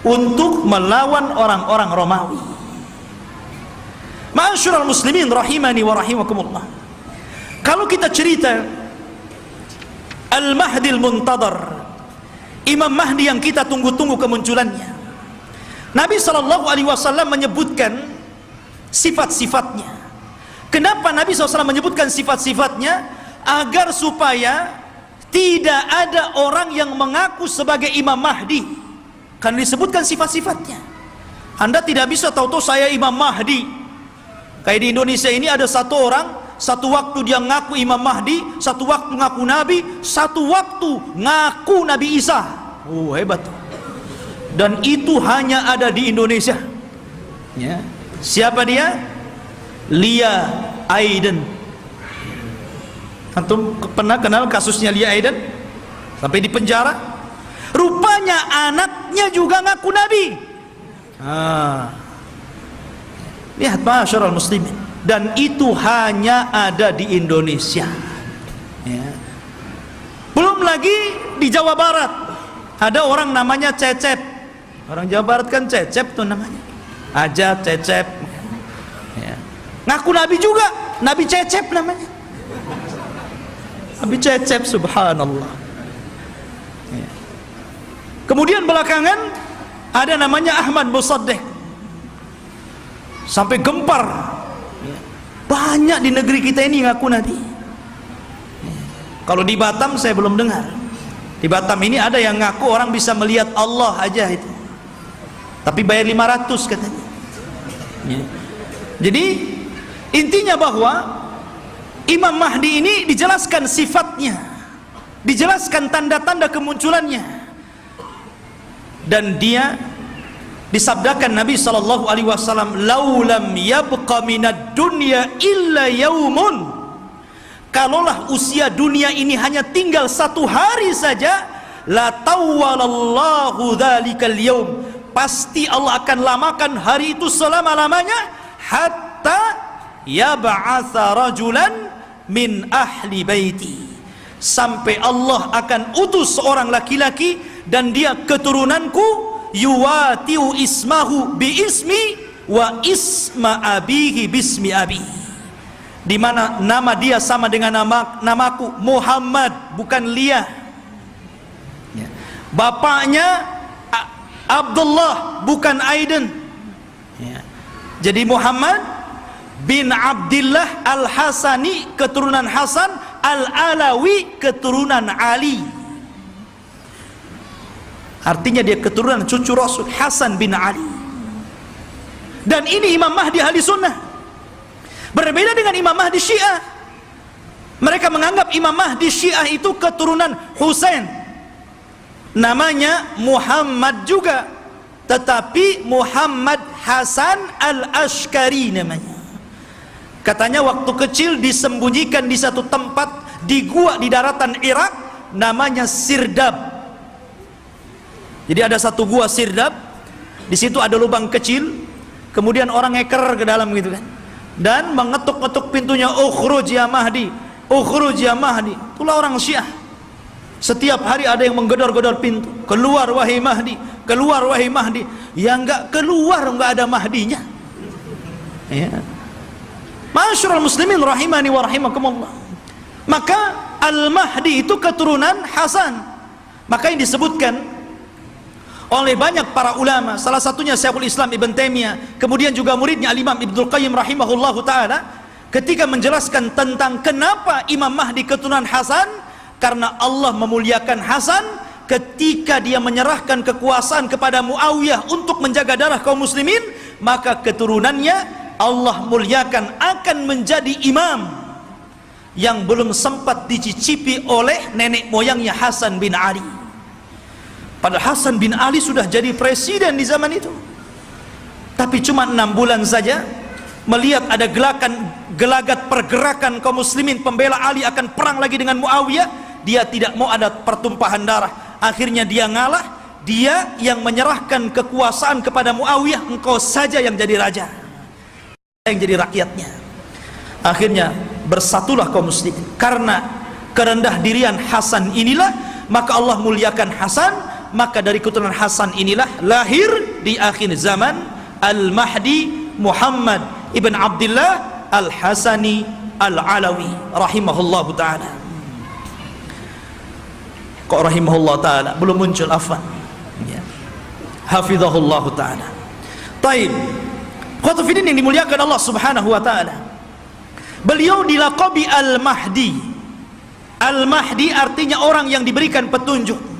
untuk melawan orang-orang Romawi. Ma'asyiral muslimin rahimani wa rahimakumullah. Kalau kita cerita Al-Mahdi Al-Muntadhar, Imam Mahdi yang kita tunggu-tunggu kemunculannya, Nabi SAW menyebutkan sifat-sifatnya. Kenapa Nabi SAW menyebutkan sifat-sifatnya? Agar supaya tidak ada orang yang mengaku sebagai Imam Mahdi, karena disebutkan sifat-sifatnya. Anda tidak bisa tahu-tahu saya Imam Mahdi. Kayak di Indonesia ini ada satu orang, satu waktu dia ngaku Imam Mahdi, satu waktu ngaku Nabi, satu waktu ngaku Nabi Isa. Oh, hebat. Dan itu hanya ada di Indonesia ya. Siapa dia? Lia Aiden. Antum pernah kenal kasusnya Lia Aiden? Sampai di penjara. Rupanya anaknya juga ngaku Nabi. Lihat masyarakat muslimin. Dan itu hanya ada di Indonesia ya. Belum lagi di Jawa Barat ada orang namanya Cecep. Orang Jawa Barat kan Cecep tuh namanya. Aja Cecep ya. Ngaku Nabi juga, Nabi Cecep namanya, Nabi Cecep, subhanallah ya. Kemudian belakangan ada namanya Ahmad Musaddiq, sampai gempar ya. Banyak di negeri kita ini ngaku Nabi ya. Kalau di Batam saya belum dengar. Di Batam ini ada yang ngaku orang bisa melihat Allah aja itu, tapi bayar 500 katanya ya. Jadi intinya bahwa Imam Mahdi ini dijelaskan sifatnya, dijelaskan tanda-tanda kemunculannya, dan dia disabdakan Nabi SAW, laulam yabqa minad dunya illa yaumun, kalaulah usia dunia ini hanya tinggal 1 hari saja, la tawwalallahu dzalikal yaum, pasti Allah akan lamakan hari itu selama-lamanya, hatta yab'atsa rajulan min ahli baiti, sampai Allah akan utus seorang laki-laki dan dia keturunanku, yuwatiu ismahu bi ismi wa isma abihi bismi abi, di mana nama dia sama dengan namaku Muhammad, bukan Lia ya. Bapaknya Abdullah, bukan Aiden ya. Jadi Muhammad bin Abdillah Al-Hasani, keturunan Hasan, Al-Alawi, keturunan Ali. Artinya dia keturunan cucu Rasul, Hasan bin Ali. Dan ini Imam Mahdi ahli sunnah. Berbeda dengan Imam Mahdi Syiah. Mereka menganggap Imam Mahdi Syiah itu keturunan Husain, namanya Muhammad juga, tetapi Muhammad Hasan Al-Ashkari namanya. Katanya waktu kecil disembunyikan di satu tempat di gua di daratan Irak, namanya Sirdab. Jadi ada satu gua Sirdab, di situ ada lubang kecil, kemudian orang ngeker ke dalam gitu kan, dan mengetuk-ngetuk pintunya, ukhruj ya Mahdi, ukhruj ya Mahdi. Itulah orang Syiah. Setiap hari ada yang menggedor-gedor pintu, keluar wahai Mahdi, keluar wahai Mahdi. Yang enggak keluar enggak ada Mahdinya ya. Ma'asyiral muslimin rahimani wa rahimakumullah. Maka Al-Mahdi itu keturunan Hasan. Maka yang disebutkan oleh banyak para ulama, salah satunya Syekhul Islam Ibn Taimiyah, kemudian juga muridnya Al-Imam Ibnul Qayyim rahimahullahu taala, ketika menjelaskan tentang kenapa Imam Mahdi keturunan Hasan, karena Allah memuliakan Hasan ketika dia menyerahkan kekuasaan kepada Muawiyah untuk menjaga darah kaum muslimin, maka keturunannya Allah muliakan akan menjadi imam yang belum sempat dicicipi oleh nenek moyangnya Hasan bin Ali. Padahal Hasan bin Ali sudah jadi presiden di zaman itu, tapi cuma 6 bulan saja melihat ada gelagat pergerakan kaum muslimin pembela Ali akan perang lagi dengan Muawiyah, dia tidak mau ada pertumpahan darah. Akhirnya dia ngalah, dia yang menyerahkan kekuasaan kepada Muawiyah, engkau saja yang jadi raja, yang jadi rakyatnya. Akhirnya bersatulah kaum muslimin. Karena kerendah dirian Hasan inilah, maka Allah muliakan Hasan. Maka dari keturunan Hasan inilah lahir di akhir zaman Al-Mahdi Muhammad ibn Abdullah Al-Hasani Al-Alawi rahimahullahu ta'ala. Kok rahimahullah ta'ala belum muncul, afwan ya. Hafizahullahu ta'ala. Taib Khotufidin yang dimuliakan Allah subhanahu wa ta'ala, beliau dilaqabi Al-Mahdi. Al-Mahdi artinya orang yang diberikan petunjuk.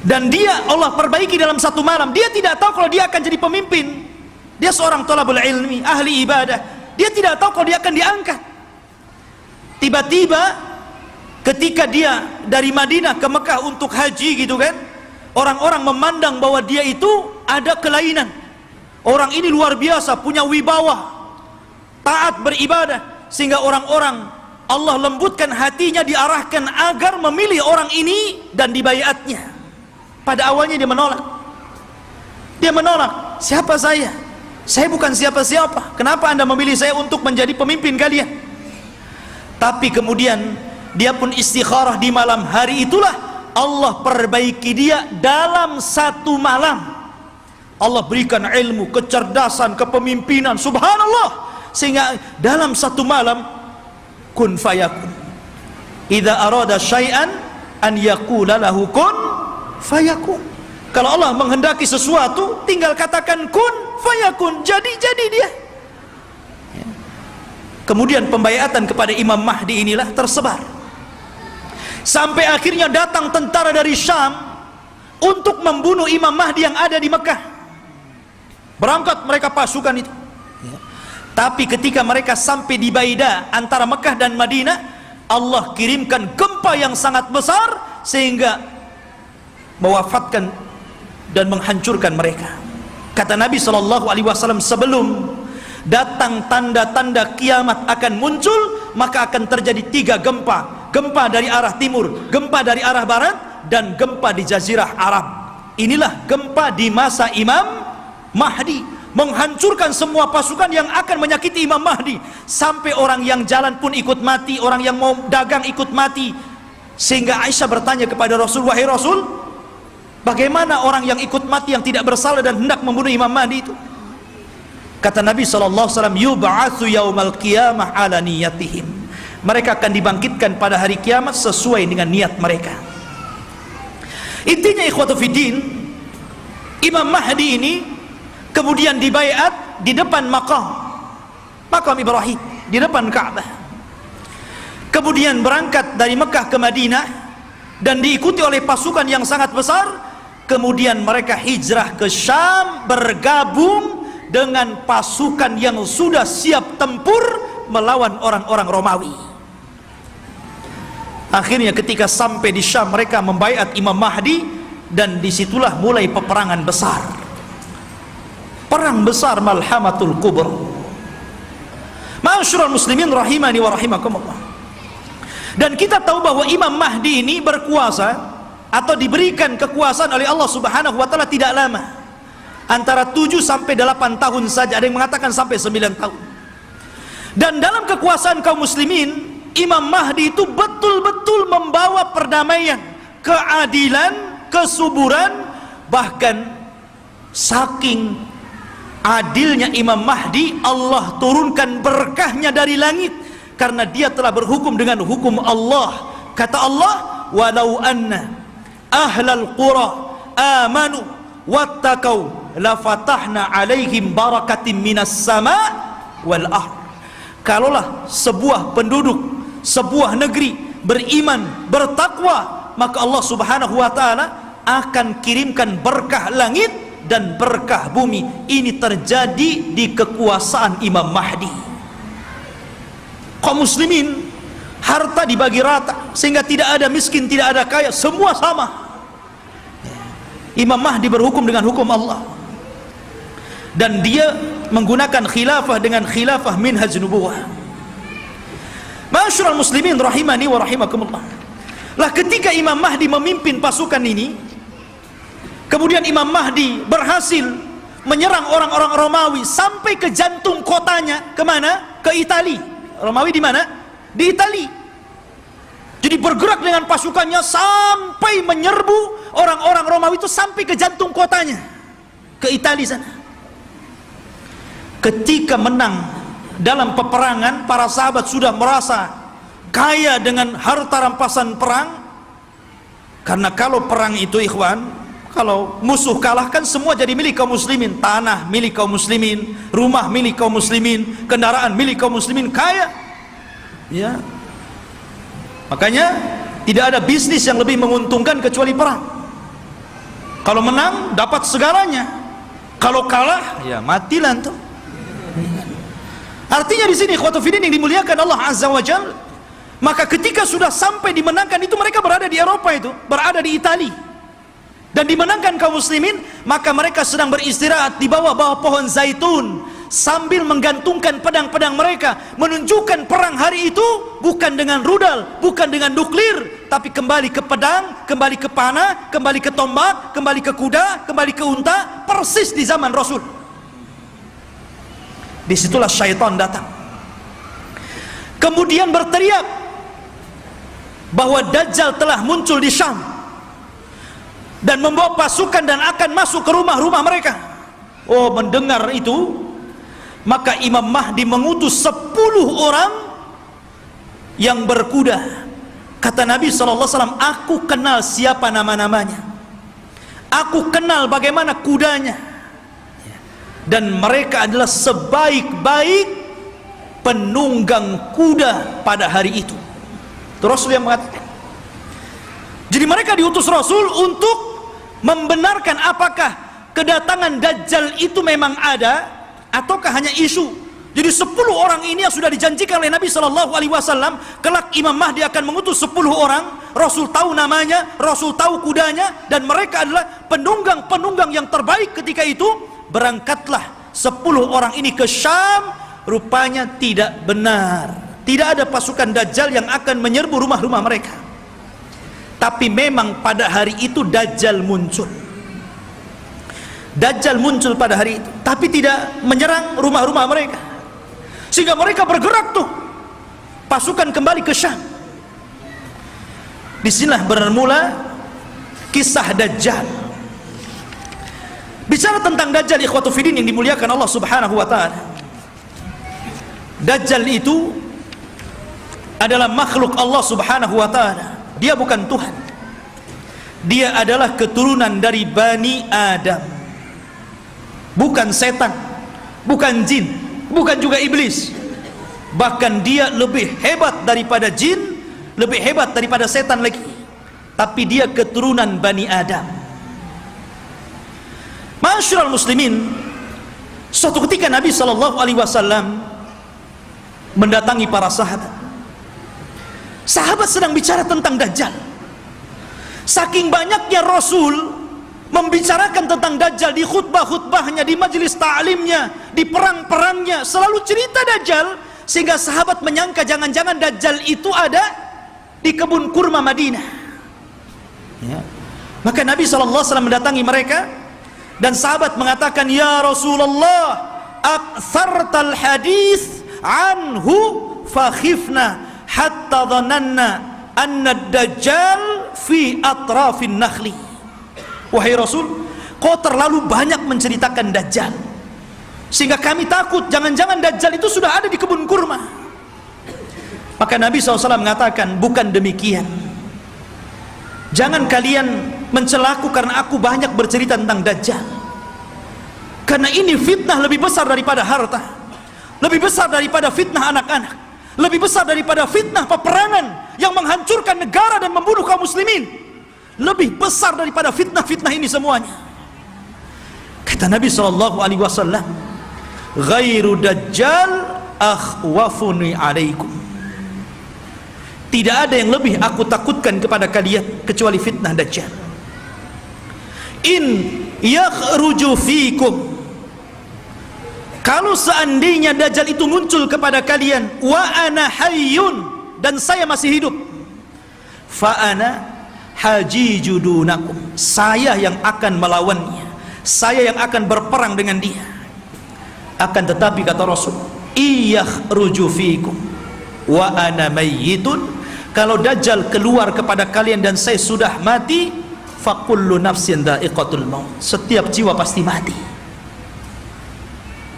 Dan dia Allah perbaiki dalam satu malam. Dia tidak tahu kalau dia akan jadi pemimpin. Dia seorang thalabul ilmi, ahli ibadah. Dia tidak tahu kalau dia akan diangkat. Tiba-tiba ketika dia dari Madinah ke Mekah untuk haji gitu kan, orang-orang memandang bahwa dia itu ada kelainan. Orang ini luar biasa, punya wibawa, taat beribadah, sehingga orang-orang Allah lembutkan hatinya, diarahkan agar memilih orang ini dan dibaiatnya. Pada awalnya dia menolak. Dia menolak. Siapa saya? Saya bukan siapa-siapa. Kenapa Anda memilih saya untuk menjadi pemimpin kalian? Tapi kemudian dia pun istikharah di malam hari itulah Allah perbaiki dia dalam satu malam. Allah berikan ilmu, kecerdasan, kepemimpinan, subhanallah, sehingga dalam satu malam kun fayakun. Idza arada syai'an an yaqula lahu kun fayakun. Kalau Allah menghendaki sesuatu, tinggal katakan kun fayakun, jadi dia. Kemudian pembaiatan kepada Imam Mahdi inilah tersebar, sampai akhirnya datang tentara dari Syam untuk membunuh Imam Mahdi yang ada di Mekah. Berangkat mereka pasukan itu. Tapi ketika mereka sampai di Baida antara Mekah dan Madinah, Allah kirimkan gempa yang sangat besar sehingga mewafatkan dan menghancurkan mereka. Kata Nabi SAW, sebelum datang tanda-tanda kiamat akan muncul, maka akan terjadi 3 gempa. Gempa dari arah timur, gempa dari arah barat, dan gempa di Jazirah Arab. Inilah gempa di masa Imam Mahdi, menghancurkan semua pasukan yang akan menyakiti Imam Mahdi. Sampai orang yang jalan pun ikut mati, orang yang mau dagang ikut mati. Sehingga Aisyah bertanya kepada Rasul, wahai Rasul, bagaimana orang yang ikut mati yang tidak bersalah dan hendak membunuh Imam Mahdi itu? Kata Nabi SAW, yub'atsu yaumal qiyamah ala niyatihim. Mereka akan dibangkitkan pada hari kiamat sesuai dengan niat mereka. Intinya ikhwatu fiddin, Imam Mahdi ini kemudian dibaiat di depan makam Ibrahim, di depan Ka'bah. Kemudian berangkat dari Mekah ke Madinah dan diikuti oleh pasukan yang sangat besar. Kemudian mereka hijrah ke Syam, bergabung dengan pasukan yang sudah siap tempur melawan orang-orang Romawi. Akhirnya ketika sampai di Syam, mereka membaiat Imam Mahdi, dan disitulah mulai peperangan besar. Perang besar Malhamatul Kubra. Ma'asyiral muslimin rahimani wa rahimakumullah. Dan kita tahu bahwa Imam Mahdi ini berkuasa atau diberikan kekuasaan oleh Allah Subhanahu wa taala tidak lama, antara 7 sampai 8 tahun saja, ada yang mengatakan sampai 9 tahun. Dan dalam kekuasaan kaum muslimin, Imam Mahdi itu betul-betul membawa perdamaian, keadilan, kesuburan. Bahkan saking adilnya Imam Mahdi, Allah turunkan berkahnya dari langit karena dia telah berhukum dengan hukum Allah. Kata Allah, walau anna ahlal qura amanu wattaqau lafatahna alaihim barakatim minas sama wal ard. Kalaulah sebuah penduduk sebuah negeri beriman, bertakwa, maka Allah Subhanahu wa taala akan kirimkan berkah langit dan berkah bumi. Ini terjadi di kekuasaan Imam Mahdi. Kaum muslimin harta dibagi rata sehingga tidak ada miskin, tidak ada kaya, semua sama. Imam Mahdi berhukum dengan hukum Allah, dan dia menggunakan khilafah dengan khilafah minhaj nubuwah. Ma'asyiral muslimin rahimani wa rahimakumullah. Lah ketika Imam Mahdi memimpin pasukan ini, kemudian Imam Mahdi berhasil menyerang orang-orang Romawi sampai ke jantung kotanya. Kemana? Ke Itali. Romawi di mana? Di Itali. Jadi bergerak dengan pasukannya sampai menyerbu orang-orang Romawi itu sampai ke jantung kotanya, ke Itali sana. Ketika menang dalam peperangan, para sahabat sudah merasa kaya dengan harta rampasan perang. Karena kalau perang itu ikhwan, kalau musuh kalah kan semua jadi milik kaum muslimin. Tanah milik kaum muslimin, rumah milik kaum muslimin, kendaraan milik kaum muslimin, kaya. Ya. Makanya tidak ada bisnis yang lebih menguntungkan kecuali perang. Kalau menang dapat segalanya, kalau kalah ya matilah tuh. Artinya di sini ikhwatu fiddin yang dimuliakan Allah Azza wa Jalla, maka ketika sudah sampai dimenangkan itu, mereka berada di Eropa, itu berada di Itali dan dimenangkan kaum muslimin, maka mereka sedang beristirahat di bawah pohon zaitun sambil menggantungkan pedang-pedang mereka, menunjukkan perang hari itu bukan dengan rudal, bukan dengan nuklir, tapi kembali ke pedang, kembali ke panah, kembali ke tombak, kembali ke kuda, kembali ke unta, persis di zaman Rasul. Disitulah syaitan datang, kemudian berteriak bahwa Dajjal telah muncul di Syam dan membawa pasukan dan akan masuk ke rumah-rumah mereka. Oh, mendengar itu, maka Imam Mahdi mengutus 10 orang yang berkuda. Kata Nabi SAW, aku kenal siapa nama-namanya, aku kenal bagaimana kudanya, dan mereka adalah sebaik-baik penunggang kuda pada hari itu. Itu Rasul yang mengatakan. Jadi mereka diutus Rasul untuk membenarkan apakah kedatangan Dajjal itu memang ada ataukah hanya isu. Jadi 10 orang ini yang sudah dijanjikan oleh Nabi SAW, kelak Imam Mahdi akan mengutus 10 orang. Rasul tahu namanya, Rasul tahu kudanya, dan mereka adalah penunggang-penunggang yang terbaik ketika itu. Berangkatlah 10 orang ini ke Syam. Rupanya tidak benar, tidak ada pasukan Dajjal yang akan menyerbu rumah-rumah mereka. Tapi memang pada hari itu Dajjal muncul. Dajjal muncul pada hari itu, tapi tidak menyerang rumah-rumah mereka, sehingga mereka bergerak tuh, pasukan kembali ke Syam. Disinilah bermula kisah Dajjal. Bicara tentang Dajjal ikhwatu fiddin yang dimuliakan Allah Subhanahu wa taala, Dajjal itu adalah makhluk Allah Subhanahu wa taala. Dia bukan Tuhan. Dia adalah keturunan dari Bani Adam. Bukan setan, bukan jin, bukan juga iblis. Bahkan dia lebih hebat daripada jin, lebih hebat daripada setan lagi. Tapi dia keturunan Bani Adam. Ma'asyiral muslimin, suatu ketika Nabi SAW mendatangi para sahabat. Sahabat sedang bicara tentang Dajjal. Saking banyaknya Rasul membicarakan tentang Dajjal di khutbah-khutbahnya, di majelis ta'limnya, di perang-perangnya, selalu cerita Dajjal, sehingga sahabat menyangka jangan-jangan Dajjal itu ada di kebun kurma Madinah. Ya. Maka Nabi SAW mendatangi mereka, dan sahabat mengatakan, ya Rasulullah, aktsartal hadis anhu fakhifna hatta dhananna anna ad-dajjal fi atrafin nakhli. Wahai Rasul, kau terlalu banyak menceritakan Dajjal. sehingga kami takut jangan-jangan Dajjal itu sudah ada di kebun kurma. Maka Nabi SAW mengatakan, bukan demikian, jangan kalian mencelaku karena aku banyak bercerita tentang Dajjal, karena ini fitnah lebih besar daripada harta, lebih besar daripada fitnah anak-anak, lebih besar daripada fitnah peperangan yang menghancurkan negara dan membunuh kaum muslimin, lebih besar daripada fitnah-fitnah ini semuanya. Kata Nabi SAW, ghairu Dajjal akhwafuni alaikum, tidak ada yang lebih aku takutkan kepada kalian kecuali fitnah Dajjal. In yakhruju fikum, kalau seandainya Dajjal itu muncul kepada kalian, wa ana hayyun, dan saya masih hidup, fa ana hajiju dunakum, saya yang akan melawannya, saya yang akan berperang dengan dia. Akan tetapi kata Rasul, iyakhruju fikum wa ana mayyitun, kalau Dajjal keluar kepada kalian dan saya sudah mati, fakullu nafsin dha'iqatul maut, setiap jiwa pasti mati.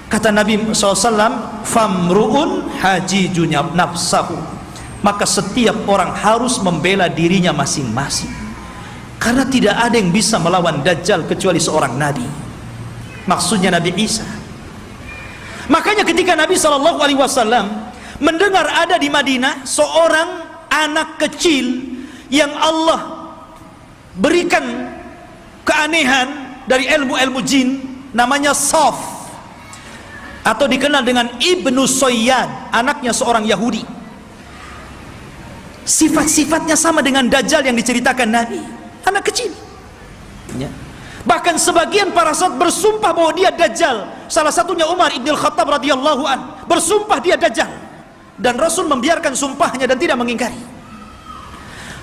Kata Nabi SAW, famru'un hajijunya nafsahu, maka setiap orang harus membela dirinya masing-masing, karena tidak ada yang bisa melawan Dajjal kecuali seorang Nabi, maksudnya Nabi Isa. Makanya ketika Nabi SAW mendengar ada di Madinah seorang anak kecil yang Allah berikan keanehan dari ilmu-ilmu jin, namanya Saf, atau dikenal dengan Ibnu Soyyad, anaknya seorang Yahudi. Sifat-sifatnya sama dengan Dajjal yang diceritakan Nabi, anak kecil ya. Bahkan sebagian para sahabat bersumpah bahwa dia Dajjal. Salah satunya Umar ibn al-Khattab radhiyallahu an bersumpah dia Dajjal, dan Rasul membiarkan sumpahnya dan tidak mengingkari.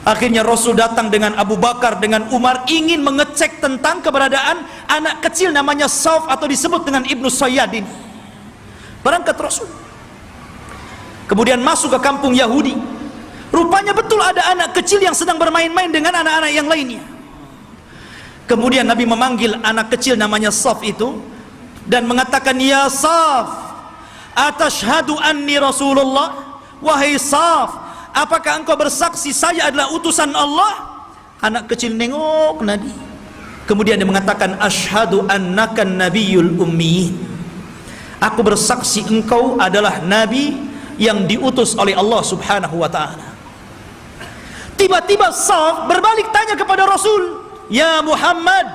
Akhirnya Rasul datang dengan Abu Bakar, dengan Umar, ingin mengecek tentang keberadaan anak kecil namanya Saf, atau disebut dengan Ibnu Soyyad ini. Berangkat Rasul, kemudian masuk ke kampung Yahudi. Rupanya betul ada anak kecil yang sedang bermain-main dengan anak-anak yang lainnya. Kemudian Nabi memanggil anak kecil namanya Saf itu dan mengatakan, ya Saf, atashhadu anni Rasulullah, wahai Saf, apakah engkau bersaksi saya adalah utusan Allah? Anak kecil nengok Nabi, kemudian dia mengatakan, asyhadu annaka nabiyyul ummiyin, aku bersaksi engkau adalah Nabi yang diutus oleh Allah subhanahu wa ta'ala. Tiba-tiba Saf berbalik tanya kepada Rasul, ya Muhammad,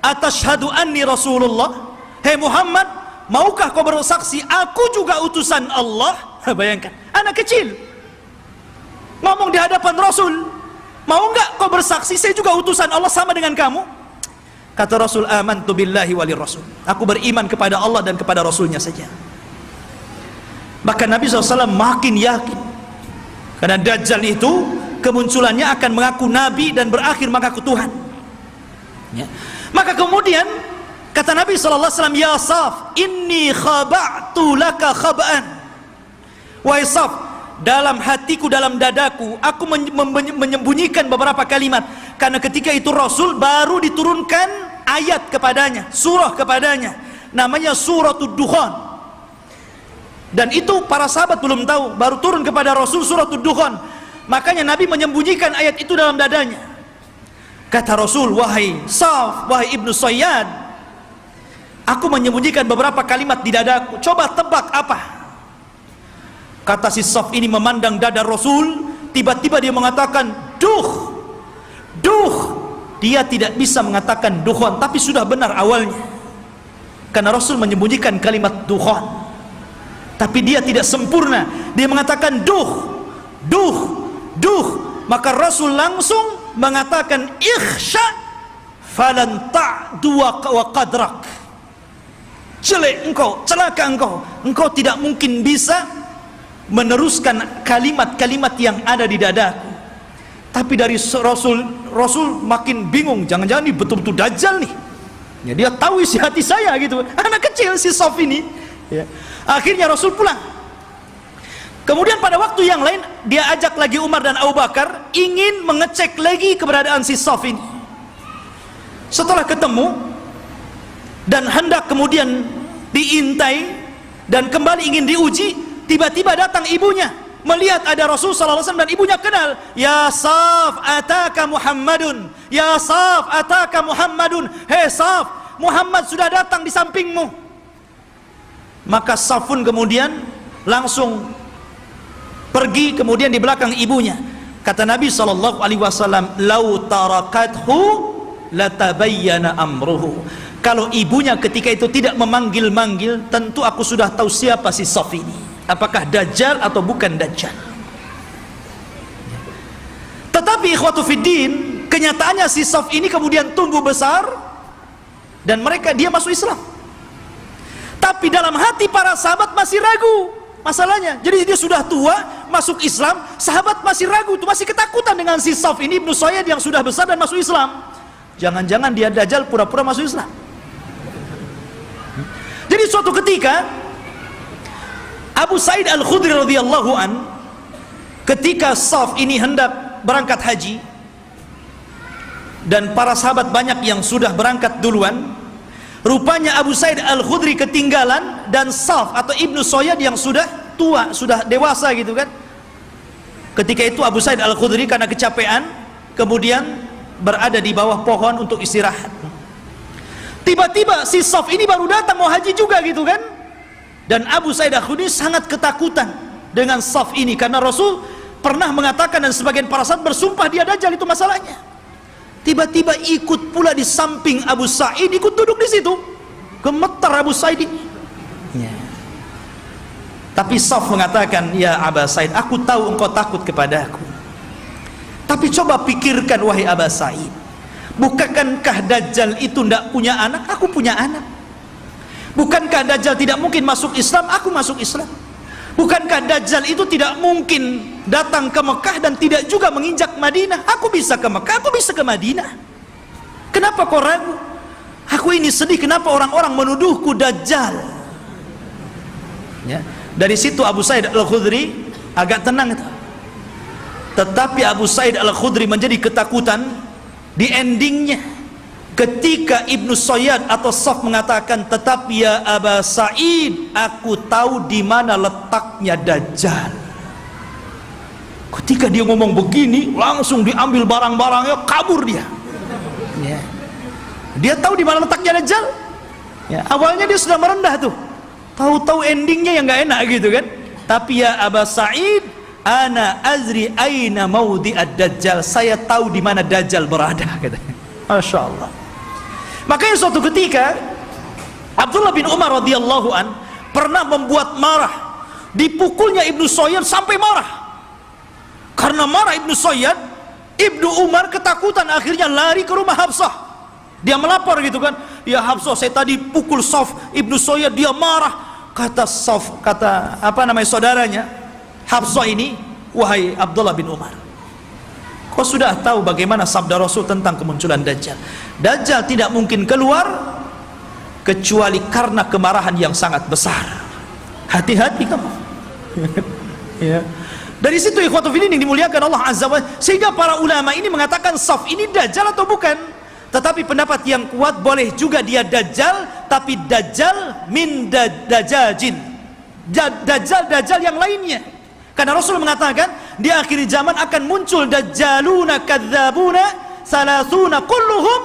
atashhadu anni Rasulullah, hei Muhammad, maukah kau bersaksi aku juga utusan Allah? Bayangkan, anak kecil ngomong di hadapan Rasul, mau enggak kau bersaksi saya juga utusan Allah sama dengan kamu? Kata Rasul, amantu billahi walir rasul, aku beriman kepada Allah dan kepada Rasulnya saja. Maka Nabi SAW makin yakin, karena Dajjal itu kemunculannya akan mengaku Nabi dan berakhir mengaku Tuhan ya. Maka kemudian kata Nabi SAW, ya Saf, inni khaba'tu laka khaba'an, wahai Saf, dalam hatiku, dalam dadaku, aku menyembunyikan beberapa kalimat, karena ketika itu Rasul baru diturunkan ayat kepadanya, surah kepadanya, namanya suratul Dukhan, dan itu para sahabat belum tahu, baru turun kepada Rasul suratul Dukhan. Makanya Nabi menyembunyikan ayat itu dalam dadanya. Kata Rasul, wahai Saf, wahai Ibnu Soyyad, aku menyembunyikan beberapa kalimat di dadaku, coba tebak apa? Kata si Saf ini memandang dada Rasul, tiba-tiba dia mengatakan duh, duh. Dia tidak bisa mengatakan dukhon, tapi sudah benar awalnya, karena Rasul menyembunyikan kalimat dukhon, tapi dia tidak sempurna, dia mengatakan duh, duh, duh. Maka Rasul langsung mengatakan ikhsha falan ta'du wa qadrak, jelek engkau, celaka engkau, engkau tidak mungkin bisa meneruskan kalimat-kalimat yang ada di dadaku. Tapi dari Rasul makin bingung, jangan-jangan ini betul-betul Dajjal nih ya, dia tahu isi hati saya gitu, anak kecil si Saf ini ya. Akhirnya Rasul pulang. Kemudian pada waktu yang lain dia ajak lagi Umar dan Abu Bakar, ingin mengecek lagi keberadaan si Saf ini. Setelah ketemu dan hendak kemudian diintai dan kembali ingin diuji, tiba-tiba datang ibunya melihat ada Rasul sallallahu alaihi wasallam dan ibunya kenal. Ya Saf, ataka Muhammadun. Ya Saf, ataka Muhammadun. Hei Saf, Muhammad sudah datang di sampingmu. Maka Saf pun kemudian langsung pergi kemudian di belakang ibunya. Kata Nabi sallallahu alaihi wasallam, "Lau tarakathu latabayyana amruhu." Kalau ibunya ketika itu tidak memanggil-manggil, tentu aku sudah tahu siapa si Saf ini. Apakah Dajjal atau bukan Dajjal. Tetapi ikhwatu fiddin, kenyataannya si Saf ini kemudian tumbuh besar dan dia masuk Islam. Tapi dalam hati para sahabat masih ragu masalahnya. Jadi dia sudah tua, masuk Islam, sahabat masih ragu, masih ketakutan dengan si Saf ini Ibnu Sayyad yang sudah besar dan masuk Islam. Jangan-jangan dia Dajjal pura-pura masuk Islam. Jadi suatu ketika Abu Sa'id Al-Khudri radhiyallahu an, ketika Saf ini hendak berangkat haji dan para sahabat banyak yang sudah berangkat duluan, rupanya Abu Sa'id Al-Khudri ketinggalan dan Saf atau Ibnu Sayyad yang sudah tua, sudah dewasa gitu kan. Ketika itu Abu Sa'id Al-Khudri karena kecapean kemudian berada di bawah pohon untuk istirahat. Tiba-tiba si Saf ini baru datang mau haji juga gitu kan. Dan Abu Sa'id Al-Khudri sangat ketakutan dengan Saf ini karena Rasul pernah mengatakan dan sebagian para sahabat bersumpah dia Dajjal, itu masalahnya. Tiba-tiba ikut pula di samping Abu Sa'id, ikut duduk di situ. Gemetar Abu Sa'id ini. Ya. Tapi Saf mengatakan, "Ya Aba Sa'id, aku tahu engkau takut kepadaku. Tapi coba pikirkan wahai Aba Sa'id, bukankah Dajjal itu tidak punya anak? Aku punya anak. Bukankah Dajjal tidak mungkin masuk Islam? Aku masuk Islam. Bukankah Dajjal itu tidak mungkin datang ke Mekah dan tidak juga menginjak Madinah? Aku bisa ke Mekah, aku bisa ke Madinah. Kenapa kau ragu? Aku ini sedih, kenapa orang-orang menuduhku Dajjal?" Ya. Dari situ Abu Sa'id Al-Khudri agak tenang itu. Tetapi Abu Sa'id Al-Khudri menjadi ketakutan di endingnya ketika Ibnu Sayyad atau Saf mengatakan, "Tetapi ya Aba Sa'id, aku tahu di mana letaknya Dajjal." Ketika dia ngomong begini, langsung diambil barang-barangnya, kabur dia. Ya. Dia tahu di mana letaknya Dajjal. Ya, awalnya dia sudah merendah tuh. Tahu-tahu endingnya yang nggak enak gitu kan. Tapi ya Aba Sa'id, ana azri aina maudhi'ad Dajjal. Saya tahu di mana Dajjal berada, katanya. Masya Allah. Makanya suatu ketika Abdullah bin Umar radhiyallahu an pernah membuat marah, dipukulnya Ibnu Sayyad sampai marah. Karena marah Ibnu Sayyad, Ibnu Umar ketakutan, akhirnya lari ke rumah Hafsah. Dia melapor gitu kan, "Ya Hafsah, saya tadi pukul Saf, Ibnu Sayyad dia marah." Kata Saf, saudaranya Hafsah ini, "Wahai Abdullah bin Umar, kau sudah tahu bagaimana sabda Rasul tentang kemunculan Dajjal. Dajjal tidak mungkin keluar kecuali karena kemarahan yang sangat besar. Hati-hati kamu." Ya. Dari situ ikhwatu fillah yang dimuliakan Allah Azza wa Jalla, sehingga para ulama ini mengatakan Saf ini Dajjal atau bukan. Tetapi pendapat yang kuat, boleh juga dia Dajjal, tapi Dajjal min dajajin, Dajjal yang lainnya. Karena Rasul mengatakan di akhir zaman akan muncul dajjaluna kadzabuna salasuna kulluhum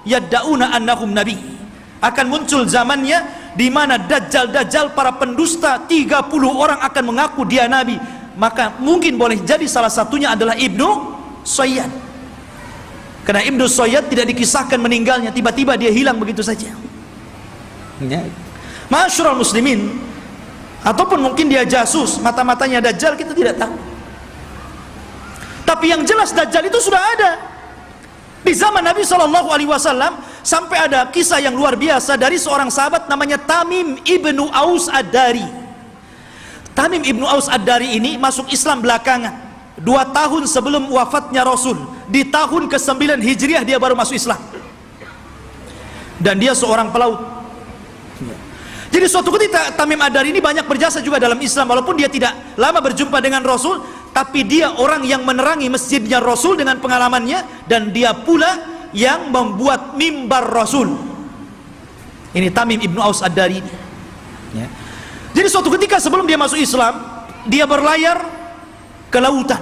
yad'una annahum nabi. Akan muncul zamannya di mana dajjal para pendusta 30 orang akan mengaku dia nabi. Maka mungkin boleh jadi salah satunya adalah Ibnu Sayyad. Karena Ibnu Sayyad tidak dikisahkan meninggalnya, tiba-tiba dia hilang begitu saja. Ya. Ma'asyiral muslimin, ataupun mungkin dia jasus, mata-matanya Dajjal, kita tidak tahu. Tapi yang jelas Dajjal itu sudah ada di zaman Nabi SAW. Sampai ada kisah yang luar biasa dari seorang sahabat namanya Tamim ibnu Aus Ad-Dari. Tamim ibnu Aus Ad-Dari ini masuk Islam belakangan, 2 tahun sebelum wafatnya Rasul. Di tahun ke-9 Hijriah dia baru masuk Islam. Dan dia seorang pelaut. Jadi suatu ketika Tamim Ad-Dari ini banyak berjasa juga dalam Islam, walaupun dia tidak lama berjumpa dengan Rasul, tapi dia orang yang menerangi masjidnya Rasul dengan pengalamannya, dan dia pula yang membuat mimbar Rasul. Ini Tamim ibnu Aus Ad-Dari ini. Jadi suatu ketika sebelum dia masuk Islam, dia berlayar ke lautan.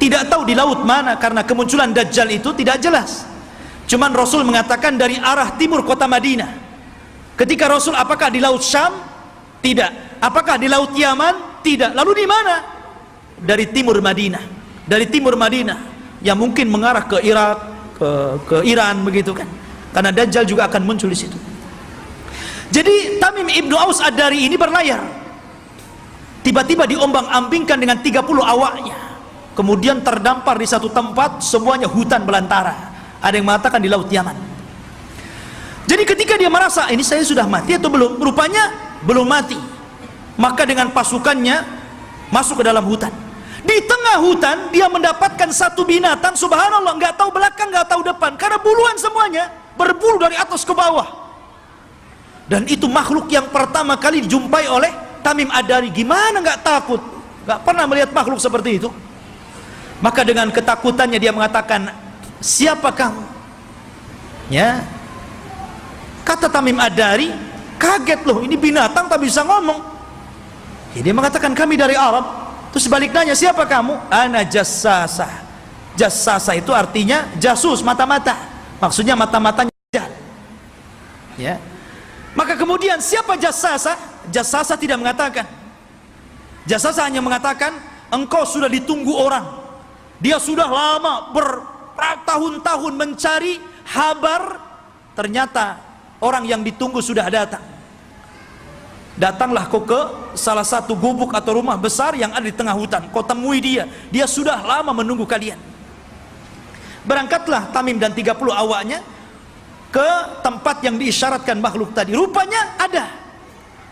Tidak tahu di laut mana, karena kemunculan Dajjal itu tidak jelas. Cuman Rasul mengatakan dari arah timur kota Madinah. Ketika Rasul, apakah di laut Syam? Tidak. Apakah di laut Yaman? Tidak. Lalu di mana? Dari timur Madinah. Dari timur Madinah, yang mungkin mengarah ke Irak, ke Iran, begitu kan? Karena Dajjal juga akan muncul di situ. Jadi Tamim ibnu Aus Ad-Dari ini berlayar. Tiba-tiba diombang-ambingkan dengan 30 awaknya. Kemudian terdampar di satu tempat, semuanya hutan belantara. Ada yang mengatakan di laut Yaman. Jadi ketika dia merasa, ini saya sudah mati atau belum? Rupanya belum mati. Maka dengan pasukannya masuk ke dalam hutan. Di tengah hutan dia mendapatkan satu binatang, subhanallah, nggak tahu belakang, nggak tahu depan, karena buluan semuanya, berbulu dari atas ke bawah. Dan itu makhluk yang pertama kali dijumpai oleh Tamim Ad-Dari. Gimana nggak takut? Nggak pernah melihat makhluk seperti itu. Maka dengan ketakutannya dia mengatakan, siapa kamu? Ya, kata Tamim Ad-Dari, kaget loh, ini binatang tak bisa ngomong. Jadi dia mengatakan, kami dari Arab. Terus balik nanya, siapa kamu? Ana jassasah. Jassasah itu artinya jasus, mata-mata. Maksudnya mata-matanya jahat. Ya. Maka kemudian siapa jassasah? Jassasah tidak mengatakan. Jassasah hanya mengatakan, engkau sudah ditunggu orang. Dia sudah lama bertahun-tahun mencari kabar, ternyata orang yang ditunggu sudah datang. Datanglah kau ke salah satu gubuk atau rumah besar yang ada di tengah hutan. Kau temui dia. Dia sudah lama menunggu kalian. Berangkatlah Tamim dan 30 awaknya ke tempat yang diisyaratkan makhluk tadi. Rupanya ada.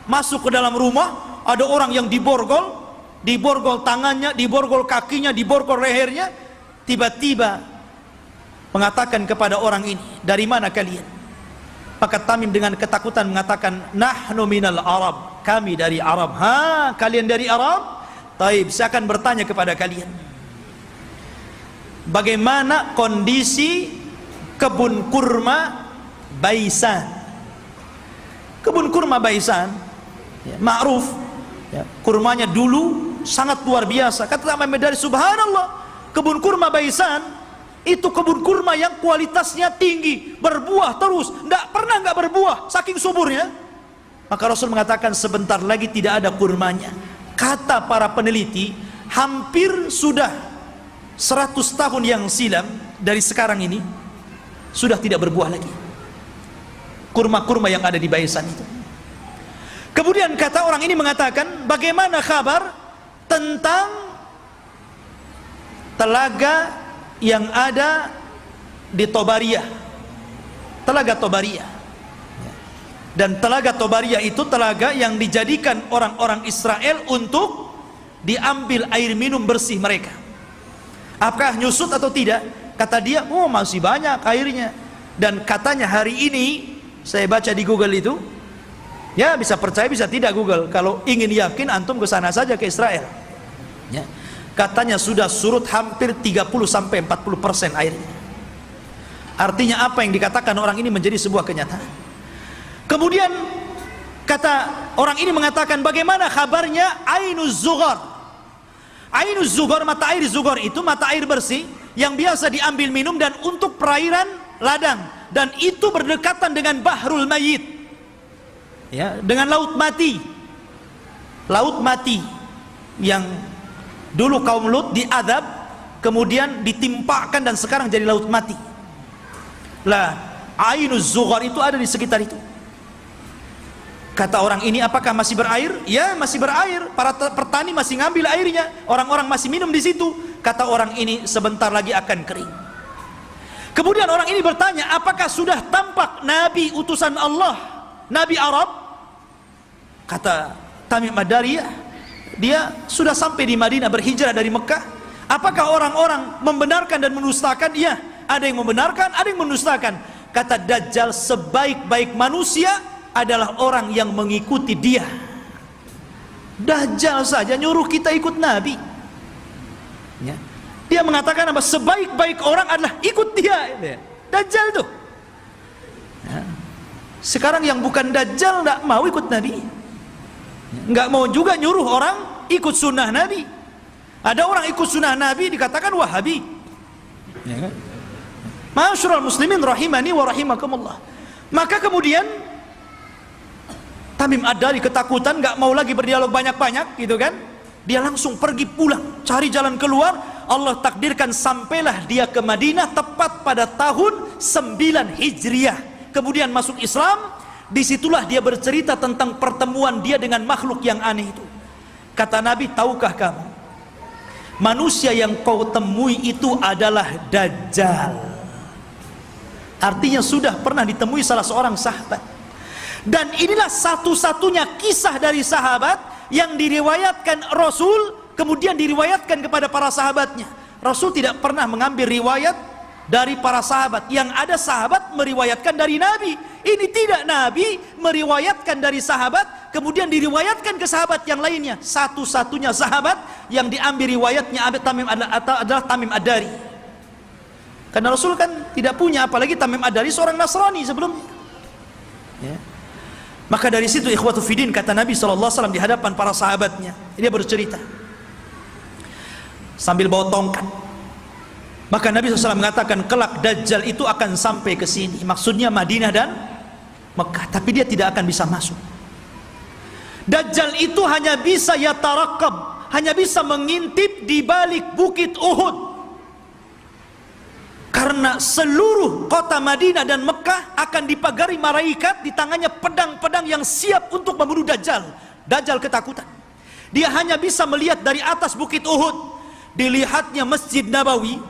Masuk ke dalam rumah, ada orang yang diborgol tangannya, diborgol kakinya, diborgol lehernya. Tiba-tiba mengatakan kepada orang ini, dari mana kalian? Maka Tamim dengan ketakutan mengatakan, nahnu minal Arab, kami dari Arab. Ha, kalian dari Arab? Taib, saya akan bertanya kepada kalian, bagaimana kondisi kebun kurma Baisan? Kebun kurma Baisan, ya, ma'ruf, ya, kurmanya dulu sangat luar biasa. Kata Tamim Ad-Dari, subhanallah, kebun kurma Baisan itu kebun kurma yang kualitasnya tinggi, berbuah terus, tidak pernah nggak berbuah, saking suburnya. Maka Rasul mengatakan, sebentar lagi tidak ada kurmanya. Kata para peneliti, hampir sudah 100 tahun yang silam dari sekarang ini, sudah tidak berbuah lagi kurma-kurma yang ada di Baisan itu. Kemudian kata orang ini mengatakan, bagaimana kabar tentang telaga yang ada di Tobariyah, telaga Tobariyah. Dan telaga Tobariyah itu telaga yang dijadikan orang-orang Israel untuk diambil air minum bersih mereka. Apakah nyusut atau tidak? Kata dia, oh masih banyak airnya. Dan katanya hari ini, saya baca di Google itu, ya bisa percaya bisa tidak Google, kalau ingin yakin antum ke sana saja, ke Israel, ya. Katanya sudah surut hampir 30-40% airnya. Artinya apa yang dikatakan orang ini menjadi sebuah kenyataan. Kemudian kata orang ini mengatakan, bagaimana kabarnya Ainuz Zughar? Ainuz Zughar, mata air Zughar itu mata air bersih yang biasa diambil minum dan untuk perairan ladang, dan itu berdekatan dengan Bahrul Mayyit, ya, dengan laut mati. Laut mati yang dulu kaum Lut diadab, kemudian ditimpakan dan sekarang jadi laut mati. Lah, Ainuz Zughar itu ada di sekitar itu. Kata orang ini, apakah masih berair? Ya, masih berair. Para petani masih ngambil airnya. Orang-orang masih minum di situ. Kata orang ini, sebentar lagi akan kering. Kemudian orang ini bertanya, apakah sudah tampak Nabi utusan Allah, Nabi Arab? Kata Tamim Ad-Dari, dia sudah sampai di Madinah, berhijrah dari Mekah. Apakah orang-orang membenarkan dan mendustakan? Iya, ada yang membenarkan, ada yang mendustakan. Kata Dajjal, sebaik-baik manusia adalah orang yang mengikuti dia. Dajjal saja nyuruh kita ikut Nabi, ya. Dia mengatakan apa? Sebaik-baik orang adalah ikut dia, ya. Dajjal itu, ya. Sekarang yang bukan Dajjal tidak mau ikut Nabi. Nggak mau juga nyuruh orang ikut sunnah Nabi. Ada orang ikut sunnah Nabi dikatakan Wahabi, ya kan? Ma'asyiral muslimin rahimani wa rahimakumullah. Maka kemudian Tamim Ad-Dari ketakutan, nggak mau lagi berdialog banyak-banyak, gitu kan? Dia langsung pergi pulang, cari jalan keluar. Allah takdirkan sampailah dia ke Madinah tepat pada tahun 9 Hijriah. Kemudian masuk Islam. Disitulah dia bercerita tentang pertemuan dia dengan makhluk yang aneh itu. Kata Nabi, tahukah kamu, manusia yang kau temui itu adalah Dajjal. Artinya sudah pernah ditemui salah seorang sahabat. Dan inilah satu-satunya kisah dari sahabat yang diriwayatkan Rasul, kemudian diriwayatkan kepada para sahabatnya. Rasul tidak pernah mengambil riwayat dari para sahabat. Yang ada sahabat meriwayatkan dari Nabi. Ini tidak, Nabi meriwayatkan dari sahabat, kemudian diriwayatkan ke sahabat yang lainnya. Satu-satunya sahabat yang diambil riwayatnya adalah Tamim Ad-Dari. Karena Rasul kan tidak punya, apalagi Tamim Ad-Dari seorang Nasrani sebelumnya, ya. Maka dari situ ikhwatu fiddin, kata Nabi SAW di hadapan para sahabatnya, dia bercerita sambil bawa tongkat. Maka Nabi SAW mengatakan, kelak Dajjal itu akan sampai ke sini. Maksudnya Madinah dan Mekah, tapi dia tidak akan bisa masuk. Dajjal itu hanya bisa yatarakab, hanya bisa mengintip di balik bukit Uhud. Karena seluruh kota Madinah dan Mekah akan dipagari malaikat, di tangannya pedang-pedang yang siap untuk membunuh Dajjal. Dajjal ketakutan. Dia hanya bisa melihat dari atas bukit Uhud. Dilihatnya Masjid Nabawi,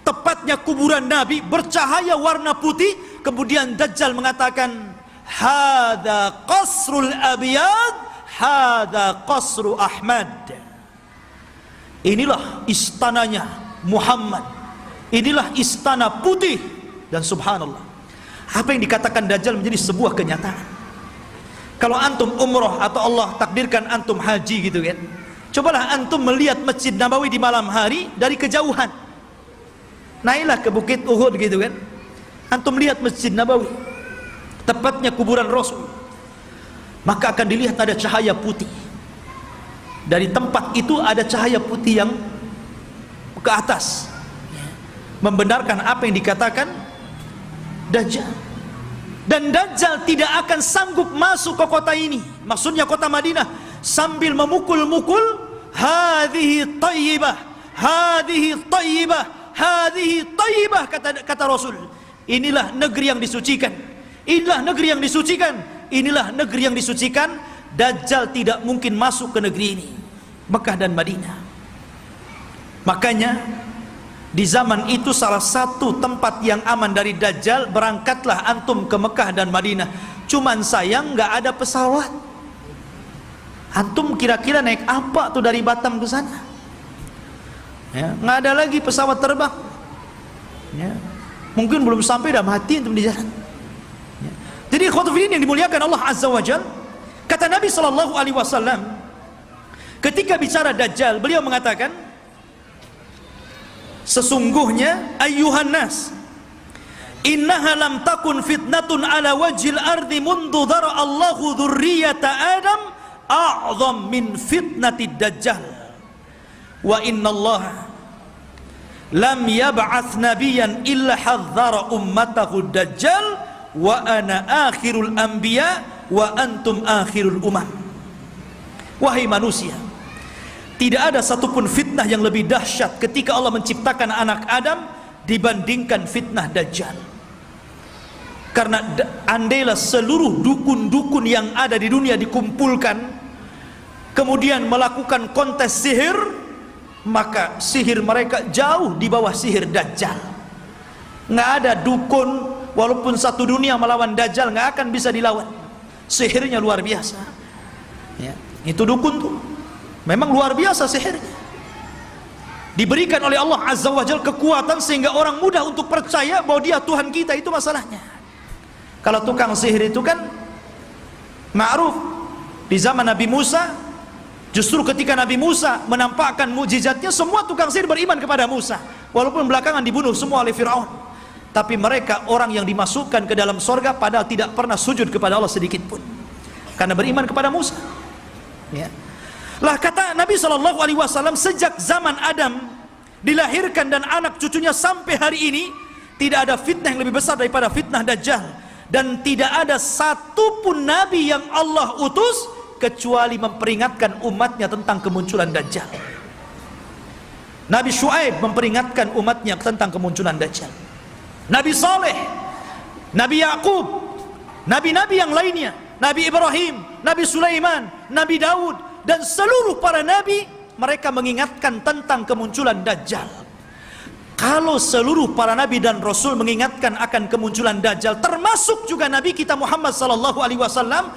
tepatnya kuburan Nabi, bercahaya warna putih. Kemudian Dajjal mengatakan, hadza qasrul abyad, hadza qasru Ahmad. Inilah istananya Muhammad, inilah istana putih. Dan subhanallah, apa yang dikatakan Dajjal menjadi sebuah kenyataan. Kalau antum umroh atau Allah takdirkan antum haji, gitu kan, cobalah antum melihat Masjid Nabawi di malam hari dari kejauhan. Naiklah ke bukit Uhud, gitu kan, antum lihat Masjid Nabawi, tepatnya kuburan Rasul, maka akan dilihat ada cahaya putih. Dari tempat itu ada cahaya putih yang ke atas, membenarkan apa yang dikatakan Dajjal. Dan Dajjal tidak akan sanggup masuk ke kota ini, maksudnya kota Madinah, sambil memukul-mukul, hadhihi tayyibah, hadhihi tayyibah, hadhihi tayyibah, kata Rasul. Inilah negeri yang disucikan, inilah negeri yang disucikan, inilah negeri yang disucikan. Dajjal tidak mungkin masuk ke negeri ini, Mekah dan Madinah. Makanya di zaman itu salah satu tempat yang aman dari Dajjal, berangkatlah antum ke Mekah dan Madinah. Cuman sayang nggak ada pesawat. Antum kira-kira naik apa tuh dari Batam ke sana? Ya, nggak ada lagi pesawat terbang. Ya, mungkin belum sampai udah mati antum di jalan. Ya. Jadi ikhwatu fillah yang dimuliakan Allah Azza wa Jalla, kata Nabi SAW ketika bicara Dajjal, beliau mengatakan, sesungguhnya ayyuhan nas, innaha lam takun fitnatun ala wajhil ardi mundu dhara Allahu dzurriyyata Adam a'zam min fitnatid Dajjal, wa inna Allah lam yab'ats nabiyyan illa hadzara ummatahu Dajjal wa ana akhirul anbiya wa antum akhirul umam. Wahai manusia, tidak ada satupun fitnah yang lebih dahsyat ketika Allah menciptakan anak Adam dibandingkan fitnah Dajjal. Karena andailah seluruh dukun-dukun yang ada di dunia dikumpulkan, kemudian melakukan kontes sihir, maka sihir mereka jauh di bawah sihir Dajjal. Nggak ada dukun, walaupun satu dunia melawan Dajjal, nggak akan bisa dilawan. Sihirnya luar biasa. Ya, itu dukun tuh memang luar biasa sihirnya. Diberikan oleh Allah Azza wa Jalla kekuatan sehingga orang mudah untuk percaya bahwa dia Tuhan kita, itu masalahnya. Kalau tukang sihir itu kan ma'ruf di zaman Nabi Musa. Justru ketika Nabi Musa menampakkan mukjizatnya, semua tukang sihir beriman kepada Musa, walaupun belakangan dibunuh semua oleh Fir'aun. Tapi mereka orang yang dimasukkan ke dalam sorga padahal tidak pernah sujud kepada Allah sedikit pun, karena beriman kepada Musa. Ya. Lah kata Nabi SAW, sejak zaman Adam dilahirkan dan anak cucunya sampai hari ini, tidak ada fitnah yang lebih besar daripada fitnah Dajjal. Dan tidak ada satupun Nabi yang Allah utus kecuali memperingatkan umatnya tentang kemunculan Dajjal. Nabi Syuaib memperingatkan umatnya tentang kemunculan Dajjal. Nabi Saleh, Nabi Yakub, nabi-nabi yang lainnya, Nabi Ibrahim, Nabi Sulaiman, Nabi Daud, dan seluruh para nabi, mereka mengingatkan tentang kemunculan Dajjal. Kalau seluruh para nabi dan rasul mengingatkan akan kemunculan Dajjal, termasuk juga Nabi kita Muhammad SAW,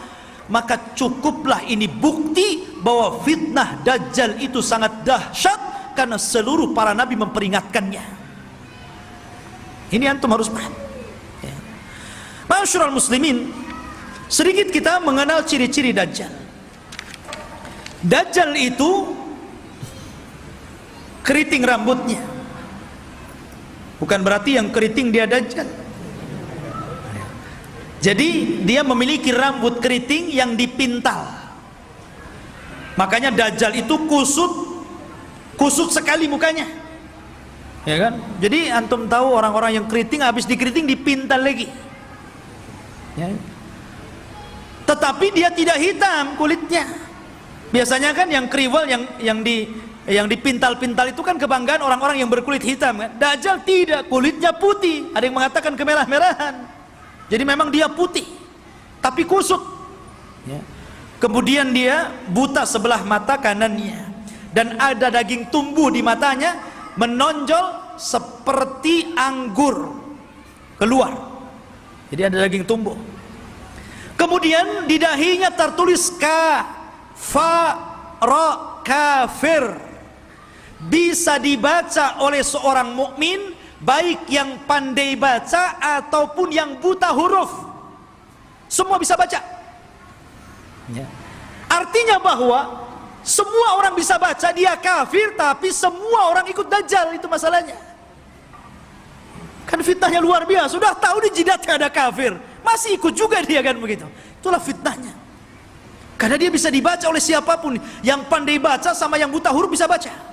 maka cukuplah ini bukti bahwa fitnah Dajjal itu sangat dahsyat, karena seluruh para nabi memperingatkannya. Ini antum harus paham. Ya. Ma'asyiral muslimin, sedikit kita mengenal ciri-ciri Dajjal. Dajjal itu keriting rambutnya. Bukan berarti yang keriting dia Dajjal. Jadi dia memiliki rambut keriting yang dipintal. Makanya Dajjal itu kusut sekali mukanya. Ya kan? Jadi antum tahu orang-orang yang keriting, habis dikeriting dipintal lagi. Ya. Tetapi dia tidak hitam kulitnya. Biasanya kan yang kriwel, yang dipintal-pintal itu kan kebanggaan orang-orang yang berkulit hitam kan? Dajjal tidak, kulitnya putih. Ada yang mengatakan kemerah-merahan. Jadi memang dia putih, tapi kusut. Ya. Kemudian dia buta sebelah mata kanannya, dan ada daging tumbuh di matanya, menonjol seperti anggur keluar. Jadi ada daging tumbuh. Kemudian di dahinya tertulis kafir. Bisa dibaca oleh seorang mukmin, baik yang pandai baca ataupun yang buta huruf, semua bisa baca. Ya. Artinya bahwa semua orang bisa baca, dia kafir, tapi semua orang ikut Dajjal, itu masalahnya. Kan fitnahnya luar biasa, sudah tahu di jidatnya ada kafir, masih ikut juga dia kan begitu. Itulah fitnahnya. Karena dia bisa dibaca oleh siapapun, yang pandai baca sama yang buta huruf bisa baca.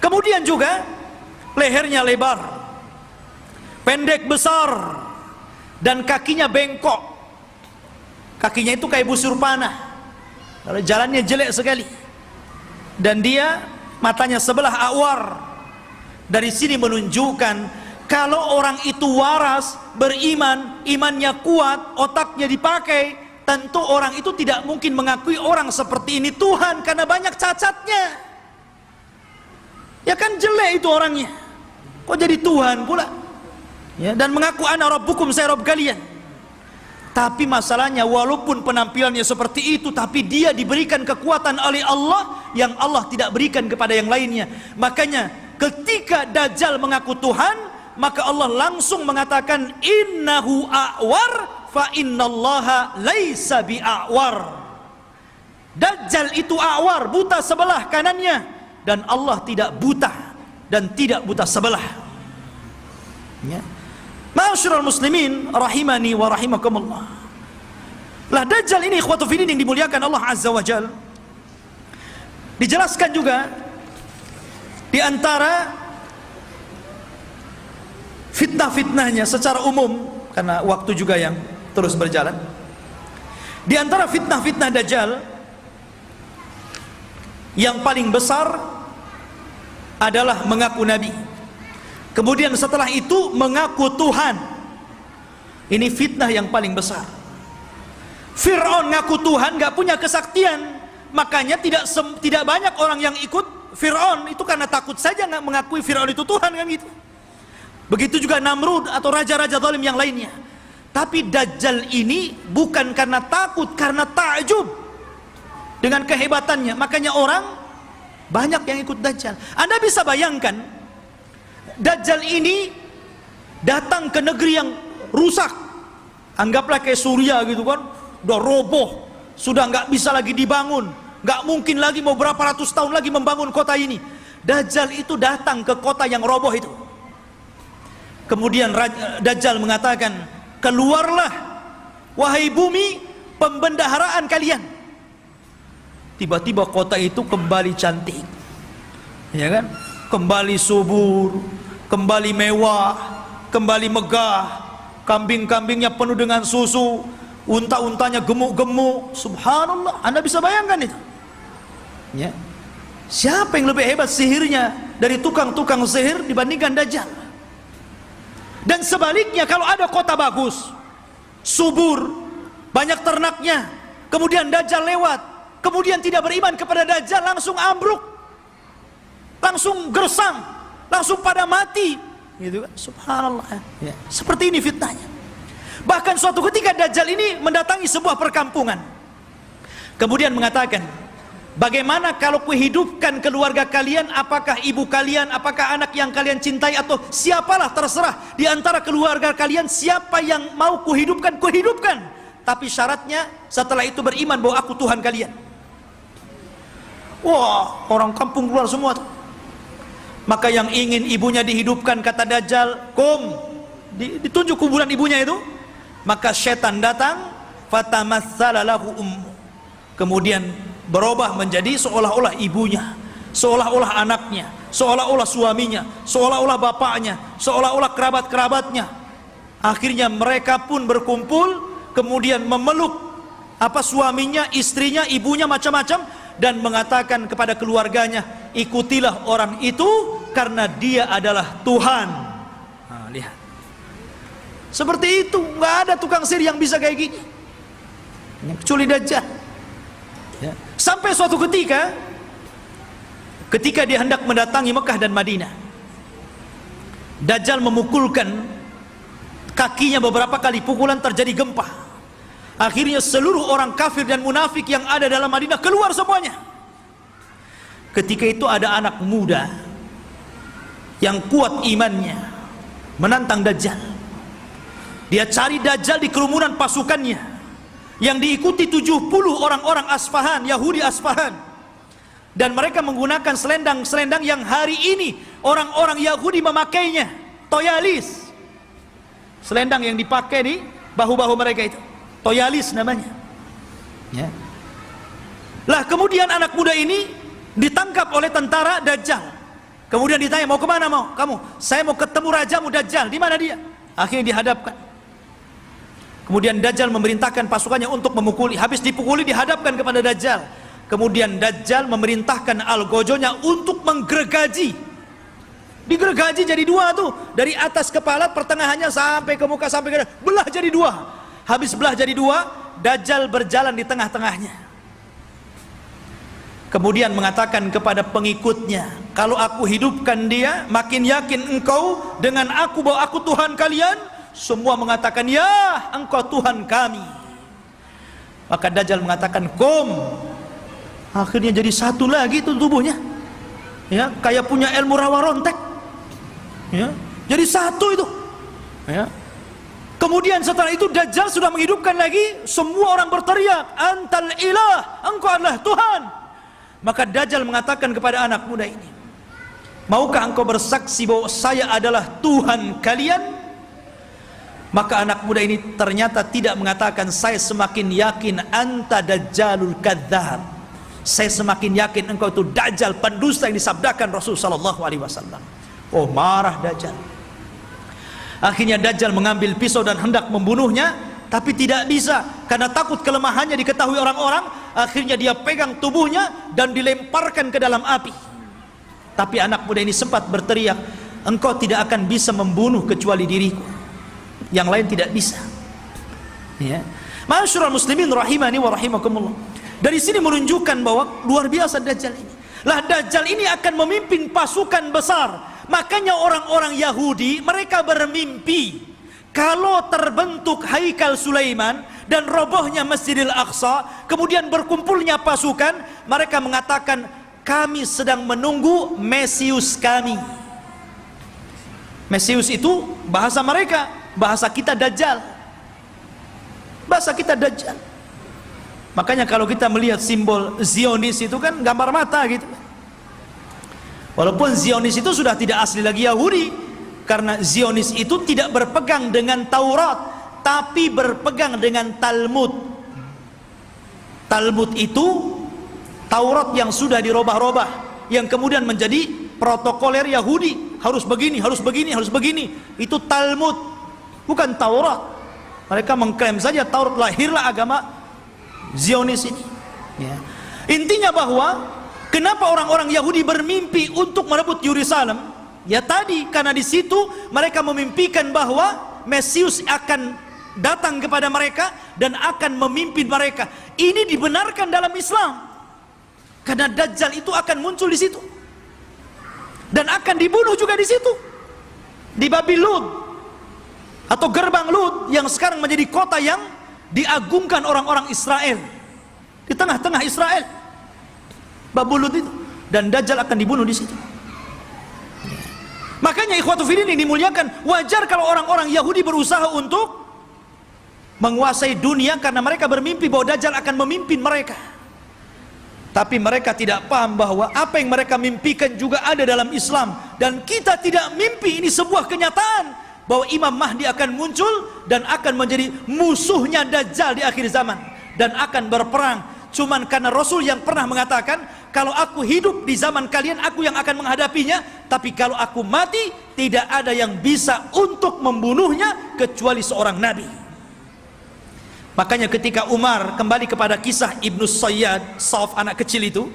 Kemudian juga lehernya lebar, pendek besar, dan kakinya bengkok. Kakinya itu kayak busur panah, jalannya jelek sekali. Dan dia matanya sebelah awar. Dari sini menunjukkan kalau orang itu waras, beriman, imannya kuat, otaknya dipakai, tentu orang itu tidak mungkin mengakui orang seperti ini Tuhan, karena banyak cacatnya. Ya kan jelek itu orangnya, kok jadi Tuhan pula? Ya, dan mengaku ana rabbukum, saya Rabb kalian. Tapi masalahnya walaupun penampilannya seperti itu, tapi dia diberikan kekuatan oleh Allah yang Allah tidak berikan kepada yang lainnya. Makanya ketika Dajjal mengaku Tuhan, maka Allah langsung mengatakan innahu a'war fa innallaha laisa bi'a'war. Dajjal itu a'war, buta sebelah kanannya, dan Allah tidak buta dan tidak buta sebelah. Ya. Ma'asyiral muslimin rahimani wa rahimakumullah. Lah Dajjal ini ikhwatu fillah yang dimuliakan Allah Azza wa Jalla, dijelaskan juga di antara fitnah-fitnahnya secara umum, karena waktu juga yang terus berjalan. Di antara fitnah-fitnah Dajjal yang paling besar adalah mengaku nabi. Kemudian setelah itu mengaku Tuhan. Ini fitnah yang paling besar. Fir'aun ngaku Tuhan, gak punya kesaktian, makanya tidak banyak orang yang ikut Fir'aun itu karena takut saja nggak mengakui Fir'aun itu Tuhan kan gitu. Begitu juga Namrud atau raja-raja zalim yang lainnya. Tapi Dajjal ini bukan karena takut, karena takjub dengan kehebatannya. Makanya orang banyak yang ikut Dajjal. Anda bisa bayangkan, Dajjal ini datang ke negeri yang rusak, anggaplah kayak Suriah gitu kan, udah roboh, sudah nggak bisa lagi dibangun, nggak mungkin lagi mau berapa ratus tahun lagi membangun kota ini. Dajjal itu datang ke kota yang roboh itu. Kemudian Dajjal mengatakan, keluarlah wahai bumi pembendaharaan kalian. tiba-tiba kota itu kembali cantik, ya kan? Kembali subur, kembali mewah, kembali megah, kambing-kambingnya penuh dengan susu, unta-untanya gemuk-gemuk. Subhanallah, Anda bisa bayangkan itu, ya? Siapa yang lebih hebat sihirnya dari tukang-tukang sihir dibandingkan Dajjal? Dan sebaliknya, kalau ada kota bagus, subur, banyak ternaknya, kemudian Dajjal lewat, kemudian tidak beriman kepada Dajjal, langsung ambruk, langsung gersang, langsung pada mati, gitu kan? Subhanallah, ya. Seperti ini fitnahnya. Bahkan suatu ketika Dajjal ini mendatangi sebuah perkampungan, kemudian mengatakan, bagaimana kalau kuhidupkan keluarga kalian, apakah ibu kalian, apakah anak yang kalian cintai, atau siapalah terserah di antara keluarga kalian, siapa yang mau kuhidupkan, kuhidupkan, tapi syaratnya setelah itu beriman bahwa aku Tuhan kalian. Wah, orang kampung keluar semua tuh. Maka yang ingin ibunya dihidupkan, kata Dajjal, ditunjuk kuburan ibunya itu. Maka setan datang, fatamatsala lahu ummu, kemudian berubah menjadi seolah-olah ibunya, seolah-olah anaknya, seolah-olah suaminya, seolah-olah bapaknya, seolah-olah kerabat-kerabatnya. Akhirnya mereka pun berkumpul, kemudian memeluk suaminya, istrinya, ibunya, macam-macam, dan mengatakan kepada keluarganya, ikutilah orang itu karena dia adalah Tuhan. Nah, lihat, seperti itu. Nggak ada tukang sihir yang bisa kayak gini, kecuali Dajjal, ya. Sampai suatu ketika dia hendak mendatangi Mekah dan Madinah, Dajjal memukulkan kakinya beberapa kali, pukulan terjadi gempa. Akhirnya seluruh orang kafir dan munafik yang ada dalam Madinah keluar semuanya. Ketika itu ada anak muda yang kuat imannya menantang Dajjal. Dia cari Dajjal di kerumunan pasukannya yang diikuti 70 orang-orang Asfahan, Yahudi Asfahan. Dan mereka menggunakan selendang-selendang yang hari ini orang-orang Yahudi memakainya, toyalis. Selendang yang dipakai di bahu-bahu mereka itu, toyalis namanya, ya. Lah kemudian anak muda ini ditangkap oleh tentara Dajjal. Kemudian ditanya, mau kemana mau kamu? Saya mau ketemu rajamu Dajjal. Di mana dia? Akhirnya dihadapkan. Kemudian Dajjal memerintahkan pasukannya untuk memukuli. Habis dipukuli dihadapkan kepada Dajjal. Kemudian Dajjal memerintahkan algojonya untuk menggergaji. Digergaji jadi dua tuh, dari atas kepala, pertengahannya sampai ke muka, sampai ke belah jadi dua. Habis belah jadi dua, Dajjal berjalan di tengah-tengahnya. Kemudian mengatakan kepada pengikutnya, kalau aku hidupkan dia, makin yakin engkau dengan aku bahwa aku Tuhan kalian. Semua mengatakan, ya, engkau Tuhan kami. Maka Dajjal mengatakan, kum. Akhirnya jadi satu lagi itu tubuhnya, ya, kayak punya ilmu rawa rontek, ya, jadi satu itu, ya. Kemudian setelah itu Dajjal sudah menghidupkan lagi, semua orang berteriak, antal ilah, engkau adalah Tuhan. Maka Dajjal mengatakan kepada anak muda ini, maukah engkau bersaksi bahwa saya adalah Tuhan kalian? Maka anak muda ini ternyata tidak mengatakan, saya semakin yakin anta dajjalul kadzdzab, saya semakin yakin engkau itu Dajjal, pendusta yang disabdakan Rasul sallallahu alaihi wasallam. Oh, marah Dajjal. Akhirnya Dajjal mengambil pisau dan hendak membunuhnya, tapi tidak bisa karena takut kelemahannya diketahui orang-orang. Akhirnya dia pegang tubuhnya dan dilemparkan ke dalam api. Tapi anak muda ini sempat berteriak, engkau tidak akan bisa membunuh kecuali diriku, yang lain tidak bisa, ya. Ma'asyiral muslimin rahimani wa rahimakumullah. Dari sini menunjukkan bahwa luar biasa Dajjal ini. Lah Dajjal ini akan memimpin pasukan besar. Makanya orang-orang Yahudi mereka bermimpi kalau terbentuk Haikal Sulaiman dan robohnya Masjidil Aqsa, kemudian berkumpulnya pasukan, mereka mengatakan, kami sedang menunggu Mesius kami. Mesius itu bahasa mereka, bahasa kita Dajjal. Bahasa kita Dajjal. Makanya kalau kita melihat simbol Zionis itu kan gambar mata gitu. Walaupun Zionis itu sudah tidak asli lagi Yahudi, karena Zionis itu tidak berpegang dengan Taurat, tapi berpegang dengan Talmud. Talmud itu Taurat yang sudah dirobah-robah, yang kemudian menjadi protokoler Yahudi, harus begini, harus begini, harus begini. Itu Talmud, bukan Taurat. Mereka mengklaim saja Taurat, lahirlah agama Zionis ini. Ya. Intinya bahwa kenapa orang-orang Yahudi bermimpi untuk merebut Yerusalem? Ya tadi, karena di situ mereka memimpikan bahwa Mesius akan datang kepada mereka dan akan memimpin mereka. Ini dibenarkan dalam Islam, karena Dajjal itu akan muncul di situ dan akan dibunuh juga di situ, di Babil Lud atau gerbang Lud yang sekarang menjadi kota yang diagungkan orang-orang Israel, di tengah-tengah Israel, Babil Lud itu, dan Dajjal akan dibunuh di situ. Makanya ikhwatu fillah yang dimuliakan, wajar kalau orang-orang Yahudi berusaha untuk menguasai dunia karena mereka bermimpi bahwa Dajjal akan memimpin mereka. Tapi mereka tidak paham bahwa apa yang mereka mimpikan juga ada dalam Islam, dan kita tidak mimpi, ini sebuah kenyataan bahwa Imam Mahdi akan muncul dan akan menjadi musuhnya Dajjal di akhir zaman dan akan berperang. Cuman karena Rasul yang pernah mengatakan, kalau aku hidup di zaman kalian, aku yang akan menghadapinya, tapi kalau aku mati, tidak ada yang bisa untuk membunuhnya kecuali seorang nabi. Makanya ketika Umar kembali kepada kisah Ibnu Sayyad, Sauf anak kecil itu,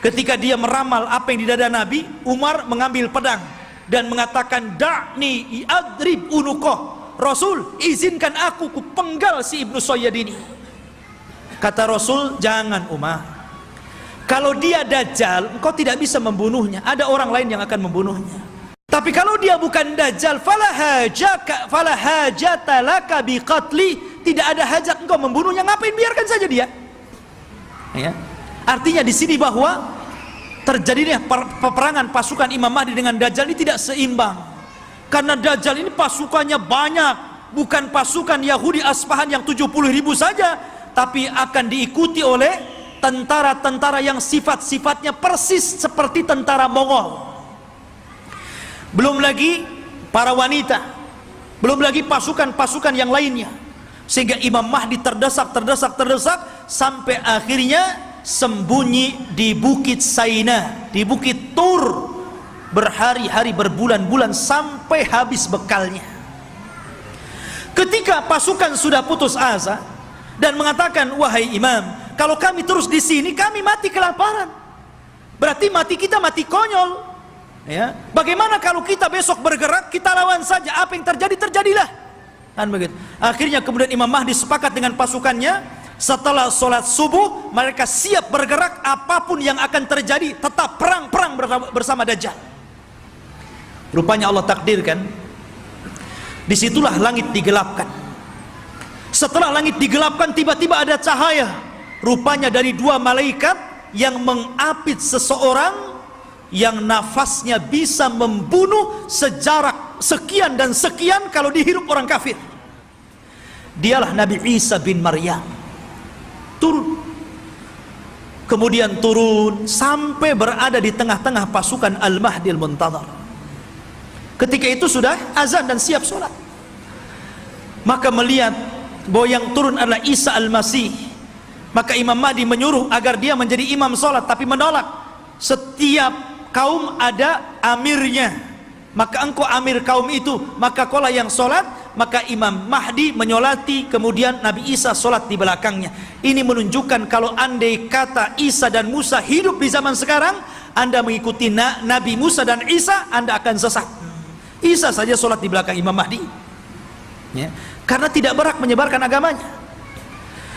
ketika dia meramal apa yang di dada Nabi, Umar mengambil pedang dan mengatakan, da'ni adrib unuqah, Rasul izinkan aku penggal si Ibnu Sayyad ini. Kata Rasul, jangan Umar, kalau dia Dajjal engkau tidak bisa membunuhnya, ada orang lain yang akan membunuhnya. Tapi kalau dia bukan Dajjal, fala hajata laka biqatli, tidak ada hajat engkau membunuhnya, ngapain, biarkan saja dia. Ya. Artinya di sini bahwa terjadinya peperangan pasukan Imam Mahdi dengan Dajjal ini tidak seimbang, karena Dajjal ini pasukannya banyak, bukan pasukan Yahudi Aspahan yang 70.000 saja, tapi akan diikuti oleh tentara-tentara yang sifat-sifatnya persis seperti tentara Mongol. Belum lagi para wanita, belum lagi pasukan-pasukan yang lainnya, sehingga Imam Mahdi terdesak sampai akhirnya sembunyi di Bukit Saina, di Bukit Tur, berhari-hari, berbulan-bulan sampai habis bekalnya. Ketika pasukan sudah putus asa dan mengatakan, wahai imam, kalau kami terus di sini kami mati kelaparan, berarti mati kita mati konyol. Ya, bagaimana kalau kita besok bergerak, kita lawan saja, apa yang terjadi terjadilah, kan begitu. Akhirnya kemudian Imam Mahdi sepakat dengan pasukannya, setelah sholat subuh mereka siap bergerak, apapun yang akan terjadi tetap perang bersama Dajjal. Rupanya Allah takdirkan, disitulah langit digelapkan. Setelah langit digelapkan, tiba-tiba ada cahaya, rupanya dari dua malaikat yang mengapit seseorang yang nafasnya bisa membunuh sejarak sekian dan sekian kalau dihirup orang kafir. Dialah Nabi Isa bin Maryam. Kemudian turun sampai berada di tengah-tengah pasukan Al-Mahdi Al-Muntadhar. Ketika itu sudah azan dan siap sholat, maka melihat bahwa yang turun adalah Isa Al-Masih, maka Imam Mahdi menyuruh agar dia menjadi imam sholat, tapi menolak. Setiap kaum ada amirnya, maka engkau amir kaum itu, maka kaulah yang sholat. Maka Imam Mahdi menyolati, kemudian Nabi Isa sholat di belakangnya. Ini menunjukkan kalau andai kata Isa dan Musa hidup di zaman sekarang, Anda mengikuti Nabi Musa dan Isa, Anda akan sesat. Isa saja sholat di belakang Imam Mahdi, ya, karena tidak berhak menyebarkan agamanya.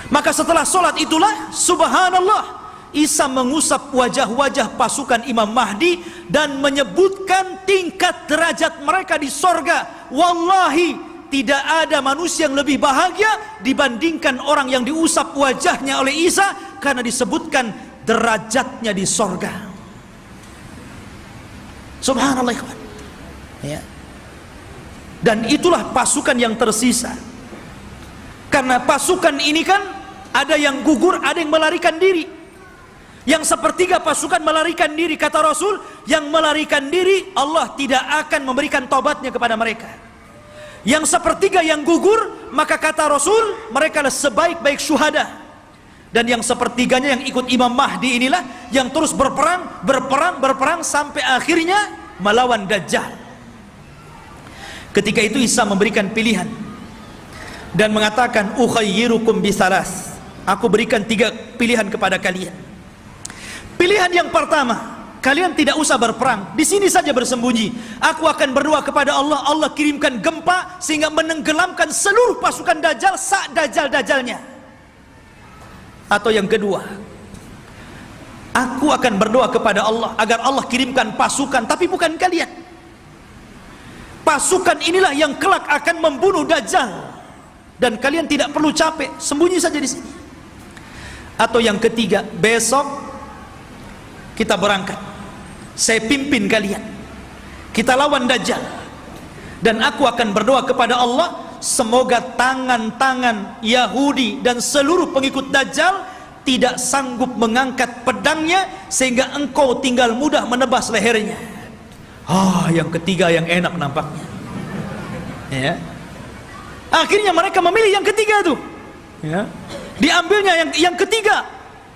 Maka setelah sholat itulah, subhanallah, Isa mengusap wajah-wajah pasukan Imam Mahdi dan menyebutkan tingkat derajat mereka di sorga. Wallahi, tidak ada manusia yang lebih bahagia dibandingkan orang yang diusap wajahnya oleh Isa, karena disebutkan derajatnya di sorga. Subhanallah, ikhwan. Ya. Dan itulah pasukan yang tersisa, karena pasukan ini kan ada yang gugur, ada yang melarikan diri. Yang sepertiga pasukan melarikan diri, kata Rasul, yang melarikan diri Allah tidak akan memberikan taubatnya kepada mereka. Yang sepertiga yang gugur, maka kata Rasul, mereka adalah sebaik-baik syuhada. dan yang sepertiganya yang ikut Imam Mahdi inilah yang terus berperang sampai akhirnya melawan Dajjal. Ketika itu Isa memberikan pilihan dan mengatakan, ukhayyirukum bisalas, aku berikan 3 pilihan kepada kalian. Pilihan yang pertama, kalian tidak usah berperang, di sini saja bersembunyi. Aku akan berdoa kepada Allah, Allah kirimkan gempa sehingga menenggelamkan seluruh pasukan Dajjal Dajjal-Dajjalnya. Atau yang kedua, aku akan berdoa kepada Allah agar Allah kirimkan pasukan, tapi bukan kalian. Pasukan inilah yang kelak akan membunuh Dajjal dan kalian tidak perlu capek, sembunyi saja di sini. Atau yang ketiga, besok kita berangkat, saya pimpin kalian, kita lawan Dajjal, dan aku akan berdoa kepada Allah semoga tangan-tangan Yahudi dan seluruh pengikut Dajjal tidak sanggup mengangkat pedangnya sehingga engkau tinggal mudah menebas lehernya. Yang ketiga yang enak nampaknya, ya. Akhirnya mereka memilih yang ketiga itu, ya. Diambilnya yang ketiga.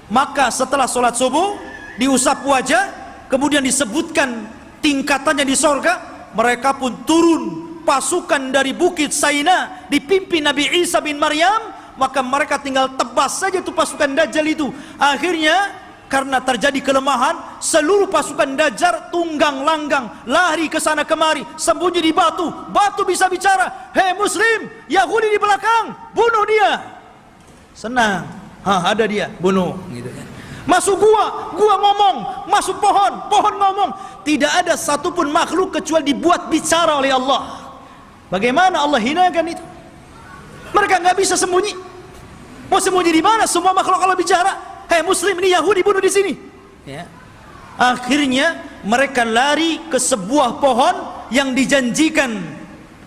Maka setelah sholat subuh diusap wajah, kemudian disebutkan tingkatannya di sorga, mereka pun turun pasukan dari bukit Saina dipimpin Nabi Isa bin Maryam. Maka mereka tinggal tebas saja tuh pasukan Dajjal itu. Akhirnya karena terjadi kelemahan, seluruh pasukan Dajjal tunggang langgang, lari ke sana kemari, sembunyi di batu. Batu bisa bicara, hei muslim, Yahudi di belakang, bunuh dia. Senang, ada dia, bunuh, gitu kan. Masuk gua ngomong, masuk pohon ngomong. Tidak ada satupun makhluk kecuali dibuat bicara oleh Allah. Bagaimana Allah hinakan itu? Mereka nggak bisa sembunyi. Mau sembunyi di mana? Semua makhluk Allah bicara. Hei muslim, ini Yahudi bunuh di sini. Ya. Akhirnya mereka lari ke sebuah pohon yang dijanjikan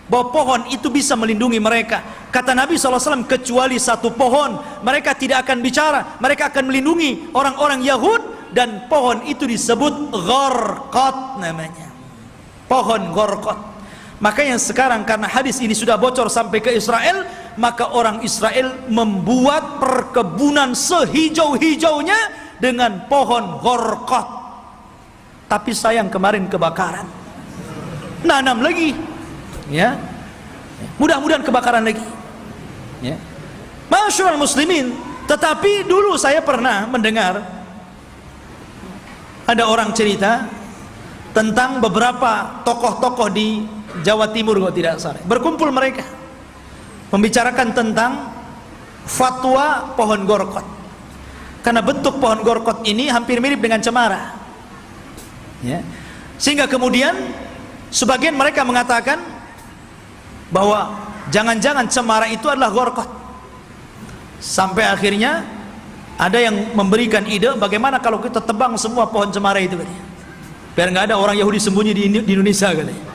bahwa pohon itu bisa melindungi mereka. Kata Nabi SAW, kecuali satu pohon mereka tidak akan bicara, mereka akan melindungi orang-orang Yahud, dan pohon itu disebut Gharqad namanya, pohon Gharqad. Makanya sekarang karena hadis ini sudah bocor sampai ke Israel, maka orang Israel membuat perkebunan sehijau-hijaunya dengan pohon Gharqad. Tapi sayang kemarin kebakaran, nanam lagi, ya. Mudah-mudahan kebakaran lagi, ya. Masyaallah muslimin. Tetapi dulu saya pernah mendengar ada orang cerita tentang beberapa tokoh-tokoh di Jawa Timur kalau tidak salah. Berkumpul mereka membicarakan tentang fatwa pohon Gharqad. Karena bentuk pohon Gharqad ini hampir mirip dengan cemara, ya. Sehingga kemudian sebagian mereka mengatakan bahwa jangan-jangan cemara itu adalah Gharqad. Sampai akhirnya ada yang memberikan ide, bagaimana kalau kita tebang semua pohon cemara itu, katanya, biar nggak ada orang Yahudi sembunyi di Indonesia, katanya.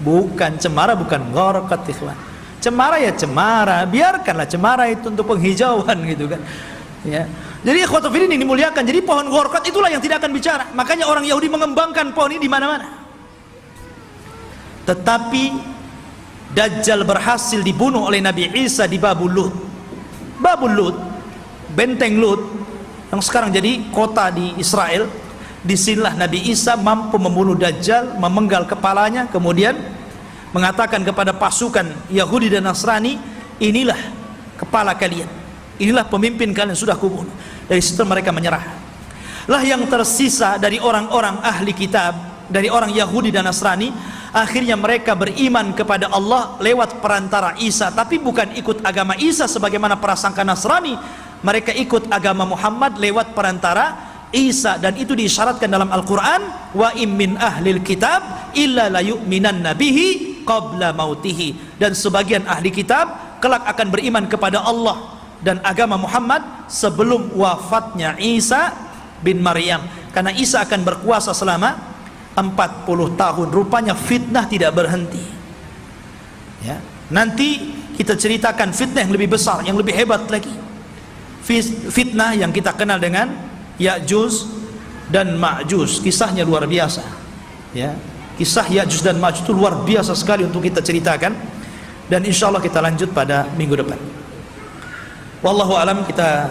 Bukan cemara, bukan Gharqad, ikhwan. Cemara ya cemara, biarkanlah cemara itu untuk penghijauan, gitu kan, ya. Jadi ikhwatu fillah ini dimuliakan. Jadi pohon Gharqad itulah yang tidak akan bicara. Makanya orang Yahudi mengembangkan pohon ini di mana-mana. Tetapi Dajjal berhasil dibunuh oleh Nabi Isa di Babul Lut. Babul Lut, benteng Lut yang sekarang jadi kota di Israel. Disinilah Nabi Isa mampu membunuh Dajjal, memenggal kepalanya, kemudian mengatakan kepada pasukan Yahudi dan Nasrani, inilah kepala kalian, inilah pemimpin kalian, sudah kubunuh. Dari situ mereka menyerah. Lah yang tersisa dari orang-orang ahli kitab, dari orang Yahudi dan Nasrani, akhirnya mereka beriman kepada Allah lewat perantara Isa, tapi bukan ikut agama Isa sebagaimana prasangka Nasrani. Mereka ikut agama Muhammad lewat perantara Isa, dan itu diisyaratkan dalam Al-Quran, wa im min ahlil kitab illa la yu'minan nabihi qabla mautihi. Dan sebagian ahli kitab kelak akan beriman kepada Allah dan agama Muhammad sebelum wafatnya Isa bin Maryam, karena Isa akan berkuasa selama 40 tahun. Rupanya fitnah tidak berhenti, ya. Nanti kita ceritakan fitnah yang lebih besar, yang lebih hebat lagi, fitnah yang kita kenal dengan Ya'juj dan Ma'juj. Kisahnya luar biasa, ya. Kisah Ya'juj dan Ma'juj itu luar biasa sekali untuk kita ceritakan, dan insya Allah kita lanjut pada minggu depan. Wallahu alam, kita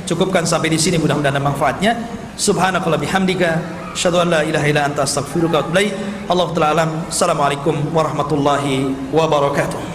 cukupkan sampai di sini, mudah-mudahan ada manfaatnya. Subhanakallah bihamdika, asyhadu an la ilaha illa anta astaghfiruka wa atubu ilaik. Allahu ta'ala alam. Assalamualaikum warahmatullahi wabarakatuh.